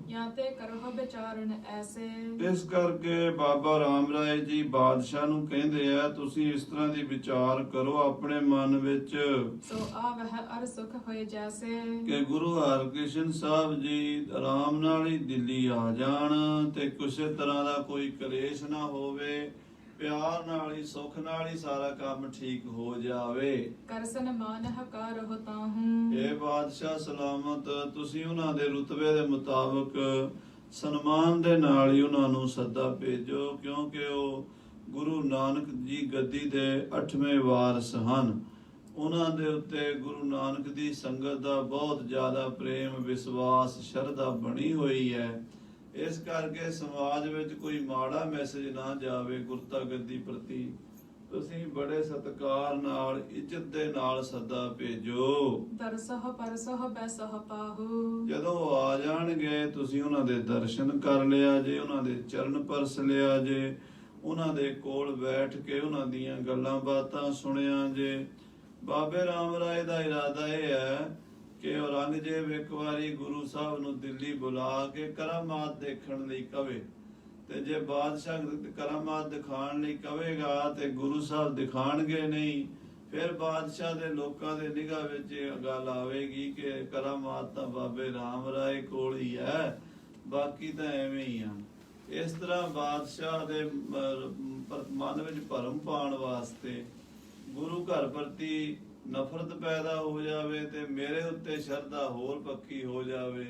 ਜਾਂ ਤੇ ਕਰੋ ਵਿਚਾਰਨ ਐਸੇ। ਇਸ ਕਰਕੇ ਬਾਬਾ ਰਾਮ ਰਾਏ ਜੀ ਬਾਦਸ਼ਾਹ ਨੂੰ ਕਹਿੰਦੇ ਆ ਤੁਸੀਂ ਇਸ ਤਰ੍ਹਾਂ ਦੀ ਵਿਚਾਰ ਕਰੋ ਆਪਣੇ ਮਨ ਵਿੱਚ, ਸੋ ਆਵਹਿ ਅਰ ਸੁਖ ਹੋਏ ਜੈਸੇ, ਕਿ ਗੁਰੂ ਹਰਕ੍ਰਿਸ਼ਨ ਸਾਹਿਬ ਜੀ ਆਰਾਮ ਨਾਲ ਹੀ ਦਿੱਲੀ ਆ ਜਾਣ ਤੇ ਕਿਸੇ ਤਰ੍ਹਾਂ ਦਾ ਕੋਈ ਕਲੇਸ਼ ਨਾ ਹੋਵੇ, ਪਿਆਰ ਨਾਲ ਹੀ ਸੁੱਖ ਨਾਲ ਹੀ ਸਾਰਾ ਕੰਮ ਠੀਕ ਹੋ ਜਾਵੇ। ਕਰਸਨ ਮਾਨ ਹਕਾਰ ਹੋਤਾ ਹੂੰ। ਇਹ ਬਾਦਸ਼ਾਹ ਸਲਾਮਤ ਤੁਸੀਂ ਉਹਨਾਂ ਦੇ ਰੁਤਬੇ ਦੇ ਮੁਤਾਬਕ ਸਨਮਾਨ ਦੇ ਨਾਲ ਹੀ ਉਹਨਾਂ ਨੂੰ ਸੱਦਾ ਭੇਜੋ, ਕਿਉਂਕਿ ਉਹ ਗੁਰੂ ਨਾਨਕ ਜੀ ਗੱਦੀ ਦੇ 8ਵੇਂ ਵਾਰਸ ਹਨ। ਉਹਨਾਂ ਦੇ ਉੱਤੇ ਗੁਰੂ ਨਾਨਕ ਦੀ ਸੰਗਤ ਦਾ ਬਹੁਤ ਜ਼ਿਆਦਾ ਪ੍ਰੇਮ, ਵਿਸ਼ਵਾਸ, ਸ਼ਰਧਾ ਬਣੀ ਹੋਈ ਹੈ। ਇਸ ਕਰਕੇ ਸਮਾਜ ਵਿੱਚ ਕੋਈ ਮਾੜਾ ਮੈਸੇਜ ਨਾ ਜਾਵੇ ਗੁਰਤਾ ਗੱਦੀ ਪ੍ਰਤੀ। ਤੁਸੀਂ ਬੜੇ ਸਤਿਕਾਰ ਨਾਲ, ਇੱਜ਼ਤ ਦੇ ਨਾਲ ਸੱਦਾ ਭੇਜੋ। ਦਰਸਹ ਪਰਸਹ ਬੈਸਹ ਪਾਹੂ। ਜਦੋਂ ਆ ਜਾਣਗੇ ਤੁਸੀਂ ਉਹਨਾਂ ਦੇ ਦਰਸ਼ਨ ਕਰ ਲਿਆ ਜੇ, ਉਹਨਾਂ ਦੇ ਚਰਨ ਪਰਸ ਲਿਆ ਜੇ, ਉਹਨਾਂ ਦੇ ਕੋਲ ਬੈਠ ਕੇ ਉਹਨਾਂ ਦੀਆਂ ਗੱਲਾਂ ਬਾਤਾਂ ਸੁਣਿਆ ਜੇ। ਬਾਬੇ ਰਾਮ ਰਾਏ ਦਾ ਇਰਾਦਾ ਇਹ ਹੈ ਕਿ ਔਰੰਗਜ਼ੇਬ ਇੱਕ ਵਾਰੀ ਗੁਰੂ ਸਾਹਿਬ ਨੂੰ ਦਿੱਲੀ ਬੁਲਾ ਕੇ ਕਰਾਮਾਤ ਦੇਖਣ ਲਈ ਕਵੇ, ਤੇ ਜੇ ਬਾਦਸ਼ਾਹ ਕਰਾਮਾਤ ਦਿਖਾਣ ਲਈ ਕਵੇਗਾ ਤੇ ਗੁਰੂ ਸਾਹਿਬ ਦਿਖਾਣਗੇ ਨਹੀਂ, ਫਿਰ ਬਾਦਸ਼ਾਹ ਦੇ ਲੋਕਾਂ ਦੇ ਨਿਗਾਹ ਵਿੱਚ ਇਹ ਗੱਲ ਆਵੇਗੀ ਕਿ ਕਰਾਮਾਤ ਤਾਂ ਬਾਬੇ ਰਾਮ ਰਾਏ ਕੋਲ ਹੀ ਹੈ, ਬਾਕੀ ਤਾਂ ਐਵੇਂ ਹੀ ਆ। ਇਸ ਤਰ੍ਹਾਂ ਬਾਦਸ਼ਾਹ ਦੇ ਮਨ ਵਿੱਚ ਭਰਮ ਪਾਉਣ ਵਾਸਤੇ, ਗੁਰੂ ਘਰ ਪ੍ਰਤੀ ਨਫ਼ਰਤ ਪੈਦਾ ਹੋ ਜਾਵੇ ਤੇ ਮੇਰੇ ਉੱਤੇ ਸ਼ਰਧਾ ਹੋਰ ਪੱਕੀ ਹੋ ਜਾਵੇ,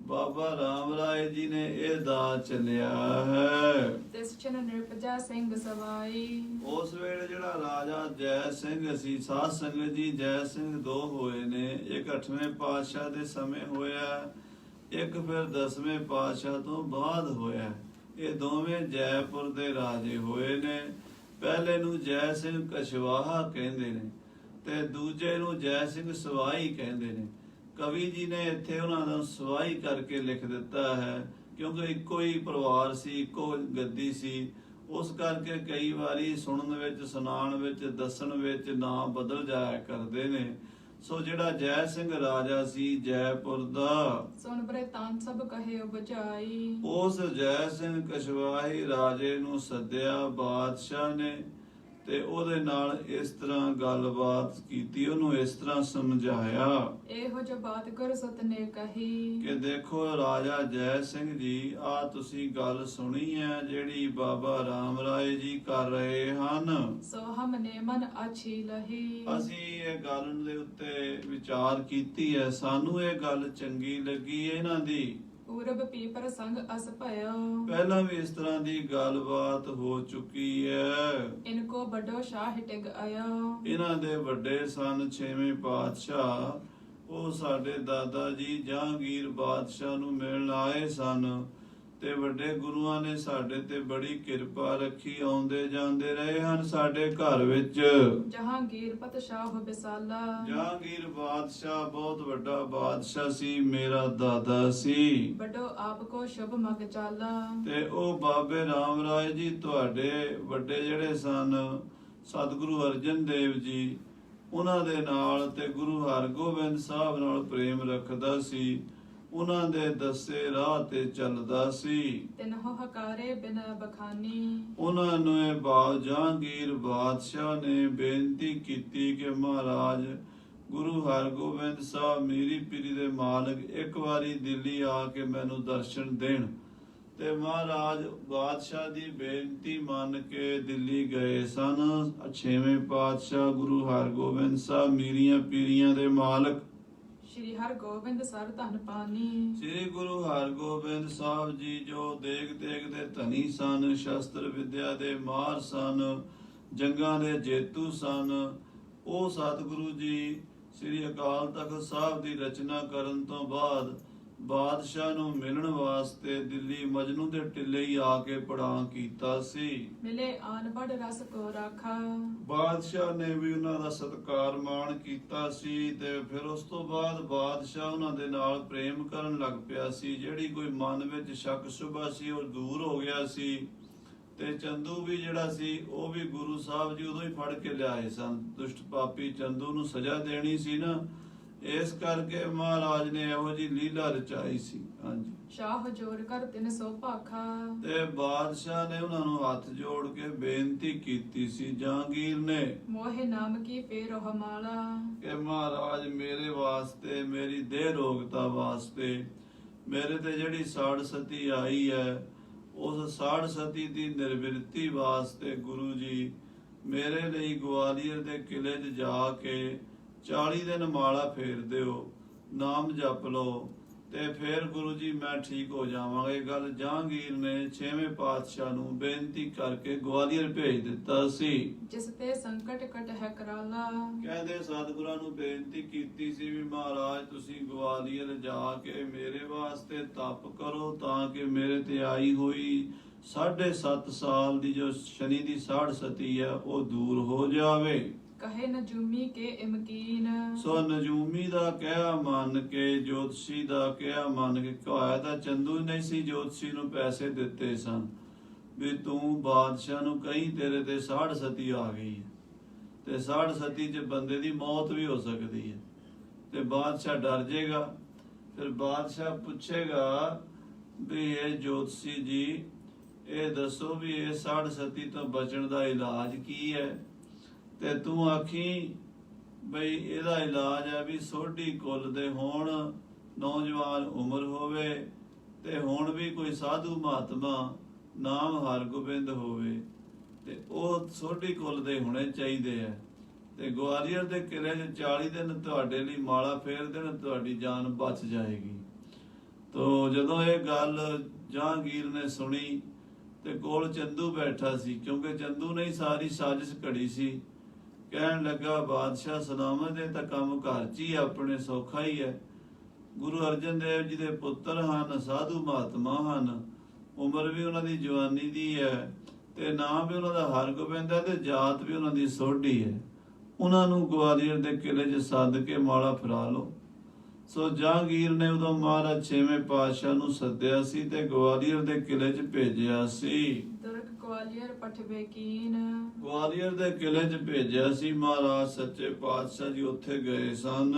ਬਾਬਾ ਰਾਮ ਰਾਏ ਜੀ ਨੇ ਇਹ ਦਾਅ ਚੱਲਿਆ ਹੈ। ਤਿਸ ਚਨ ਨਿਰਪਜਾ ਸਿੰਘ ਸਵਾਈ। ਉਸ ਵੇਲੇ ਜਿਹੜਾ ਰਾਜਾ ਜੈ ਸਿੰਘ ਸੀ, ਸਾਧ ਸੰਗਤ ਜੀ ਜੈ ਸਿੰਘ ਦੋ ਹੋਏ ਨੇ, ਇੱਕ 8ਵੇਂ ਪਾਤਸ਼ਾਹ ਦੇ ਸਮੇਂ ਹੋਇਆ, ਇੱਕ ਫਿਰ 10ਵੇਂ ਪਾਤਸ਼ਾਹ ਤੋਂ ਬਾਅਦ ਹੋਇਆ। ਇਹ ਦੋਵੇਂ ਜੈਪੁਰ ਦੇ ਰਾਜੇ ਹੋਏ ਨੇ। ਪਹਿਲੇ ਨੂੰ ਜੈ ਸਿੰਘ ਕਛਵਾਹਾ ਕਹਿੰਦੇ ਨੇ ਤੇ ਦੂਜੇ ਨੂੰ ਜੈ ਸਿੰਘ ਸਵਾਈ ਕਹਿੰਦੇ ਨੇ। ਕਵੀ ਜੀ ਨੇ ਇੱਥੇ ਉਹਨਾਂ ਦਾ ਸਵਾਈ ਕਰਕੇ ਲਿਖ ਦਿੱਤਾ ਹੈ ਕਿਉਂਕਿ ਇੱਕੋ ਹੀ ਪਰਿਵਾਰ ਸੀ, ਇੱਕੋ ਗੱਦੀ ਸੀ। ਉਸ ਕਰਕੇ ਕਈ ਵਾਰੀ ਸੁਣਨ ਵਿੱਚ, ਸੁਣਾਉਣ ਵਿੱਚ, ਦੱਸਣ ਵਿੱਚ ਨਾਂ ਬਦਲ ਜਾਇਆ ਕਰਦੇ ਨੇ। ਸੋ ਜਿਹੜਾ ਜੈ ਸਿੰਘ ਰਾਜਾ ਸੀ ਜੈਪੁਰ ਦਾ, ਸੁਣ ਬ੍ਰਿਤਾਂਤ ਸਭ ਕਹੇ ਬਚਾਈ। ਉਸ ਜੈ ਸਿੰਘ ਕਛਵਾਹੀ ਰਾਜੇ ਨੂੰ ਸੱਦਿਆ ਬਾਦਸ਼ਾਹ ਨੇ, ਤੇ ਉਹਦੇ ਨਾਲ ਇਸ ਤਰ੍ਹਾਂ ਗੱਲਬਾਤ ਕੀਤੀ, ਉਹਨੂੰ ਇਸ ਤਰ੍ਹਾਂ ਸਮਝਾਇਆ ਇਹੋ ਜੋ ਬਾਤ ਗੁਰ ਸਤ ਨੇ ਕਹੀ। ਕਿ ਦੇਖੋ ਰਾਜਾ ਜੈ ਸਿੰਘ ਜੀ, ਆ ਤੁਸੀਂ ਗੱਲ ਸੁਣੀ ਹੈ ਜਿਹੜੀ ਬਾਬਾ ਰਾਮ ਰਾਏ ਜੀ ਕਰ ਰਹੇ ਹਨ। ਸੋ ਹਮ ਨੇ ਮਨ ਆਛੀ ਲਹੀ। ਅਸੀਂ ਇਹ ਗੱਲ ਦੇ ਉੱਤੇ ਵਿਚਾਰ ਕੀਤੀ ਹੈ, ਸਾਨੂੰ ਇਹ ਗੱਲ ਚੰਗੀ ਲੱਗੀ ਇਹਨਾਂ ਦੀ। ਪੂਰਬ ਪੀਪਰ ਸੰਗ ਅਸ ਭਇਓ। ਪਹਿਲਾਂ ਵੀ ਇਸ ਤਰ੍ਹਾਂ ਦੀ ਗੱਲਬਾਤ ਹੋ ਚੁੱਕੀ ਹੈ। ਇਨਕੋ ਵੱਡੋ ਸ਼ਾਹ ਟਿਗ ਆਇਓ। ਇਹਨਾਂ ਦੇ ਵੱਡੇ ਸਨ 6ਵੇਂ ਪਾਤਸ਼ਾਹ, ਉਹ ਸਾਡੇ ਦਾਦਾ ਜੀ ਜਹਾਂਗੀਰ ਬਾਦਸ਼ਾਹ ਨੂੰ ਮਿਲਣ ਆਏ ਸਨ, ਤੇ ਵੱਡੇ ਗੁਰੂਆਂ ਨੇ ਸਾਡੇ ਤੇ ਬੜੀ ਕਿਰਪਾ ਰੱਖੀ, ਆਉਂਦੇ ਜਾਂਦੇ ਰਹੇ ਹਨ ਸਾਡੇ ਘਰ ਵਿੱਚ। ਜਹਾਂਗੀਰ ਪਤਸ਼ਾਹ ਬਿਸਾਲਾ। ਜਹਾਂਗੀਰ ਬਾਦਸ਼ਾਹ ਬਹੁਤ ਵੱਡਾ ਬਾਦਸ਼ਾਹ ਸੀ, ਮੇਰਾ ਦਾਦਾ ਸੀ। ਵੱਡੋ ਆਪ ਕੋ ਸ਼ੁਭ ਮਗ ਚਾਲਾ। ਤੇ ਉਹ ਬਾਬੇ ਰਾਮ ਰਾਏ ਜੀ ਤੁਹਾਡੇ ਵੱਡੇ ਜਿਹੜੇ ਸਨ ਸਤਿਗੁਰੂ ਅਰਜਨ ਦੇਵ ਜੀ, ਉਹਨਾਂ ਦੇ ਨਾਲ ਤੇ ਗੁਰੂ ਹਰਗੋਬਿੰਦ ਸਾਹਿਬ ਨਾਲ ਪ੍ਰੇਮ ਰੱਖਦਾ ਸੀ, ਉਹਨਾਂ ਦੇ ਦੱਸੇ ਰਾਹ ਤੇ ਚੱਲਦਾ ਸੀ। ਤਿਨਹੁ ਹਕਾਰੇ ਬਿਨ ਬਖਾਨੀ। ਉਹਨਾਂ ਨੂੰ ਇਹ ਜਹਾਂਗੀਰ ਬਾਦਸ਼ਾਹ ਨੇ ਬੇਨਤੀ ਕੀਤੀ ਕਿ ਮਹਾਰਾਜ ਗੁਰੂ ਹਰਗੋਬਿੰਦ ਸਾਹਿਬ ਮੀਰੀ ਪੀਰੀ ਦੇ ਮਾਲਕ ਇੱਕ ਵਾਰੀ ਦਿੱਲੀ ਆ ਕੇ ਮੈਨੂੰ ਦਰਸ਼ਨ ਦੇਣ। ਤੇ ਮਹਾਰਾਜ ਬਾਦਸ਼ਾਹ ਦੀ ਬੇਨਤੀ ਮੰਨ ਕੇ ਦਿੱਲੀ ਗਏ ਸਨ 6ਵੇਂ ਪਾਤਸ਼ਾਹ ਗੁਰੂ ਹਰਗੋਬਿੰਦ ਸਾਹਿਬ ਮੀਰੀਆਂ ਪੀਰੀਆਂ ਦੇ ਮਾਲਕ। ਸ਼੍ਰੀ ਹਰਗੋਬਿੰਦ ਸਰ ਧਨ ਪਾਨੀ। ਸ੍ਰੀ ਗੁਰੂ ਹਰਗੋਬਿੰਦ ਸਾਹਿਬ ਜੀ ਜੋ ਦੇਗ ਦੇ ਧਨੀ ਸਨ, ਸ਼ਸਤਰ ਵਿਦਿਆ ਦੇ ਮਾਹਰ ਸਨ, ਜੰਗਾਂ ਦੇ ਜੇਤੂ ਸਨ, ਉਹ ਸਤਿਗੁਰੂ ਜੀ ਸ੍ਰੀ ਅਕਾਲ ਤਖਤ ਸਾਹਿਬ ਦੀ ਰਚਨਾ ਕਰਨ ਤੋਂ ਬਾਅਦ ਬਾਦਸ਼ਾਹ ਨੂੰ ਮਿਲਣ ਵਾਸਤੇ ਦਿੱਲੀ ਮਜਨੂ ਦੇ ਟਿੱਲੇ ਹੀ ਆ ਕੇ ਪ੍ਰਣਾਮ ਕੀਤਾ ਸੀ। ਮਿਲੇ ਆਨ ਬੜ ਰਸ ਕੋ ਰਾਖਾ। ਬਾਦਸ਼ਾਹ ਨੇ ਵੀ ਉਹਨਾਂ ਦਾ ਸਤਿਕਾਰ ਮਾਣ ਕੀਤਾ ਸੀ, ਤੇ ਫਿਰ ਉਸ ਤੋਂ ਬਾਅਦ ਬਾਦਸ਼ਾਹ ਉਹਨਾਂ ਦੇ ਨਾਲ ਪ੍ਰੇਮ ਕਰਨ ਲੱਗ ਪਿਆ ਸੀ। ਜਿਹੜੀ ਕੋਈ ਮਨ ਵਿੱਚ ਸ਼ੱਕ ਸ਼ੁਬਾ ਸੀ ਉਹ ਦੂਰ ਹੋ ਗਿਆ ਸੀ। ਤੇ ਚੰਦੂ ਵੀ ਜਿਹੜਾ ਸੀ ਉਹ ਵੀ ਗੁਰੂ ਸਾਹਿਬ ਜੀ ਉਦੋਂ ਹੀ ਫੜ ਕੇ ਲਿਆਏ ਸਨ। ਦੁਸ਼ਟ ਪਾਪੀ ਚੰਦੂ ਨੂੰ ਸਜ਼ਾ ਦੇਣੀ ਸੀ ਨਾ, ਇਸ ਕਰਕੇ ਮਹਾਰਾਜ ਨੇ ਇਹੋ ਜੀ ਲੀਲਾ ਰਚਾਈ ਸੀ। ਹਾਂਜੀ, ਸ਼ਾਹ ਜੋਰ ਕਰ 300 ਭਾਖਾ। ਤੇ ਬਾਦਸ਼ਾਹ ਨੇ ਉਹਨਾਂ ਨੂੰ ਹੱਥ ਜੋੜ ਕੇ ਬੇਨਤੀ ਕੀਤੀ ਸੀ ਜਹਾਂਗੀਰ ਨੇ ਮੋਹਿ ਨਾਮ ਕੀ ਫੇਰੋ ਹਮਾਲਾ। ਕਿ ਮਹਾਰਾਜ ਮੇਰੇ ਵਾਸਤੇ, ਮੇਰੀ ਦੇਹ ਰੋਗਤਾ ਵਾਸਤੇ, ਮੇਰੇ ਤੇ ਜਿਹੜੀ ਸਾੜ ਸਤੀ ਆਈ ਹੈ, ਉਸ ਸਾੜ ਸਤੀ ਦੀ ਨਿਰਵਿਰਤੀ ਵਾਸਤੇ ਗੁਰੂ ਜੀ ਮੇਰੇ ਲਈ ਗਵਾਲੀਅਰ ਦੇ ਕਿਲੇ 'ਚ ਜਾ ਕੇ 40 ਦਿਨ ਮਾਲਾ ਫੇਰ ਦਿਓ, ਨਾਮ ਜਪ ਲਓ, ਤੇ ਫਿਰ ਗੁਰੂ ਜੀ ਮੈਂ ਠੀਕ ਹੋ ਜਾਵਾਂਗਾ। ਇਹ ਗੱਲ ਜਹਾਂਗੀਰ ਨੇ 6ਵੇਂ ਪਾਤਸ਼ਾਹ ਨੂੰ ਬੇਨਤੀ ਕਰਕੇ ਗਵਾਲੀਅਰ ਭੇਜ ਦਿੱਤਾ ਸੀ। ਜਿਸ ਤੇ ਸੰਕਟ ਕਟ ਹੈ ਕਰਾਲਾ। ਕਹਿੰਦੇ ਸਤਿਗੁਰਾਂ ਨੂੰ ਬੇਨਤੀ ਕੀਤੀ ਸੀ ਵੀ ਮਹਾਰਾਜ ਤੁਸੀਂ ਗਵਾਲੀਅਰ ਜਾ ਕੇ ਮੇਰੇ ਵਾਸਤੇ ਤਪ ਕਰੋ, ਤਾਂ ਕਿ ਮੇਰੇ ਤੇ ਆਈ ਹੋਈ 7.5 ਸਾਲ ਦੀ ਜੋ ਸ਼ਨੀ ਦੀ ਸਾੜ ਸਤੀ ਹੈ ਉਹ ਦੂਰ ਹੋ ਜਾਵੇ। ਕਹੇ ਨਜੂਮੀ ਕੇ ਇਮਕੀਨ। ਸੋ ਨਜੂਮੀ ਦਾ ਕਿਹਾ ਮੰਨ ਕੇ, ਜੋਤਸ਼ੀ ਦਾ ਕਿਹਾ ਮੰਨ ਕੇ, ਕਹਾਇਆ ਤਾਂ ਚੰਦੂ ਨਹੀਂ ਸੀ, ਜੋਤਸ਼ੀ ਨੂੰ ਪੈਸੇ ਦਿੱਤੇ ਸਨ ਵੀ ਤੂੰ ਬਾਦਸ਼ਾਹ ਨੂੰ ਕਹੀਂ ਤੇਰੇ ਤੇ ਸਾੜ ਸਤੀ ਆ ਗਈ ਹੈ, ਤੇ ਸਾੜ ਸਤੀ 'ਚ ਬੰਦੇ ਦੀ ਮੌਤ ਵੀ ਹੋ ਸਕਦੀ ਹੈ, ਤੇ ਬਾਦਸ਼ਾਹ ਡਰ ਜਾਏਗਾ। ਫਿਰ ਬਾਦਸ਼ਾਹ ਪੁੱਛੇਗਾ ਵੀ ਇਹ ਜੋਤਸ਼ੀ ਜੀ ਇਹ ਦੱਸੋ ਵੀ ਇਹ ਸਾੜ ਸਤੀ ਤੋਂ ਬਚਣ ਦਾ ਇਲਾਜ ਕੀ ਹੈ? ਤੇ ਤੂੰ ਆਖੀ ਬਈ ਇਹਦਾ ਇਲਾਜ ਹੈ ਵੀ ਸੋਢੀ ਕੁੱਲ ਦੇ ਹੋਣ, ਨੌਜਵਾਨ ਉਮਰ ਹੋਵੇ, ਤੇ ਹੁਣ ਵੀ ਕੋਈ ਸਾਧੂ ਮਹਾਤਮਾ ਨਾਮ ਹਰਗੋਬਿੰਦ ਹੋਵੇ, ਤੇ ਉਹ ਸੋਢੀ ਕੁੱਲ ਦੇ ਹੋਣੇ ਚਾਹੀਦੇ ਆ। ਤੇ ਗਵਾਲੀਅਰ ਦੇ ਕਿਲੇ 'ਚ 40 ਦਿਨ ਤੁਹਾਡੇ ਲਈ ਮਾਲਾ ਫੇਰ ਦੇਣ, ਤੁਹਾਡੀ ਜਾਨ ਬਚ ਜਾਏਗੀ। ਤੋ ਜਦੋਂ ਇਹ ਗੱਲ ਜਹਾਂਗੀਰ ਨੇ ਸੁਣੀ ਤੇ ਕੋਲ ਚੰਦੂ ਬੈਠਾ ਸੀ, ਕਿਉਂਕਿ ਚੰਦੂ ਨੇ ਸਾਰੀ ਸਾਜ਼ਿਸ਼ ਘੜੀ ਸੀ। ਕਹਿਣ ਲੱਗਾ ਬਾਦਸ਼ਾਹ ਸਲਾਮਤ ਦੇ ਤਾਂ ਕੰਮ ਘਰ 'ਚ ਹੀ ਆਪਣੇ ਸੌਖਾ ਹੀ ਹੈ। ਗੁਰੂ ਅਰਜਨ ਦੇਵ ਜੀ ਦੇ ਪੁੱਤਰ ਹਨ, ਸਾਧੂ ਮਹਾਤਮਾ ਹਨ, ਉਮਰ ਵੀ ਉਹਨਾਂ ਦੀ ਜਵਾਨੀ ਦੀ ਹੈ, ਤੇ ਨਾਮ ਵੀ ਉਹਨਾਂ ਦਾ ਹਰਗੋਬਿੰਦ ਹੈ, ਤੇ ਜਾਤ ਵੀ ਉਹਨਾਂ ਦੀ ਸੋਢੀ ਹੈ। ਉਹਨਾਂ ਨੂੰ ਗਵਾਲੀਅਰ ਦੇ ਕਿਲੇ 'ਚ ਸੱਦ ਕੇ ਮਾਲਾ ਫਰਾ ਲਓ। ਸੋ ਜਹਾਂਗੀਰ ਨੇ ਉਦੋਂ ਮਹਾਰਾਜ ਛੇਵੇਂ ਪਾਤਸ਼ਾਹ ਨੂੰ ਸੱਦਿਆ ਸੀ ਤੇ ਗਵਾਲੀਅਰ ਦੇ ਕਿਲੇ 'ਚ ਭੇਜਿਆ ਸੀ। दुर्ग ग्वालियर पठबे कीन। ਗਵਾਲੀਅਰ ਦੇ ਕਿਲੇ 'ਚ ਭੇਜਿਆ ਸੀ ਮਹਾਰਾਜ ਸੱਚੇ ਪਾਤਸ਼ਾਹ ਜੀ, ਉੱਥੇ ਗਏ ਸਨ।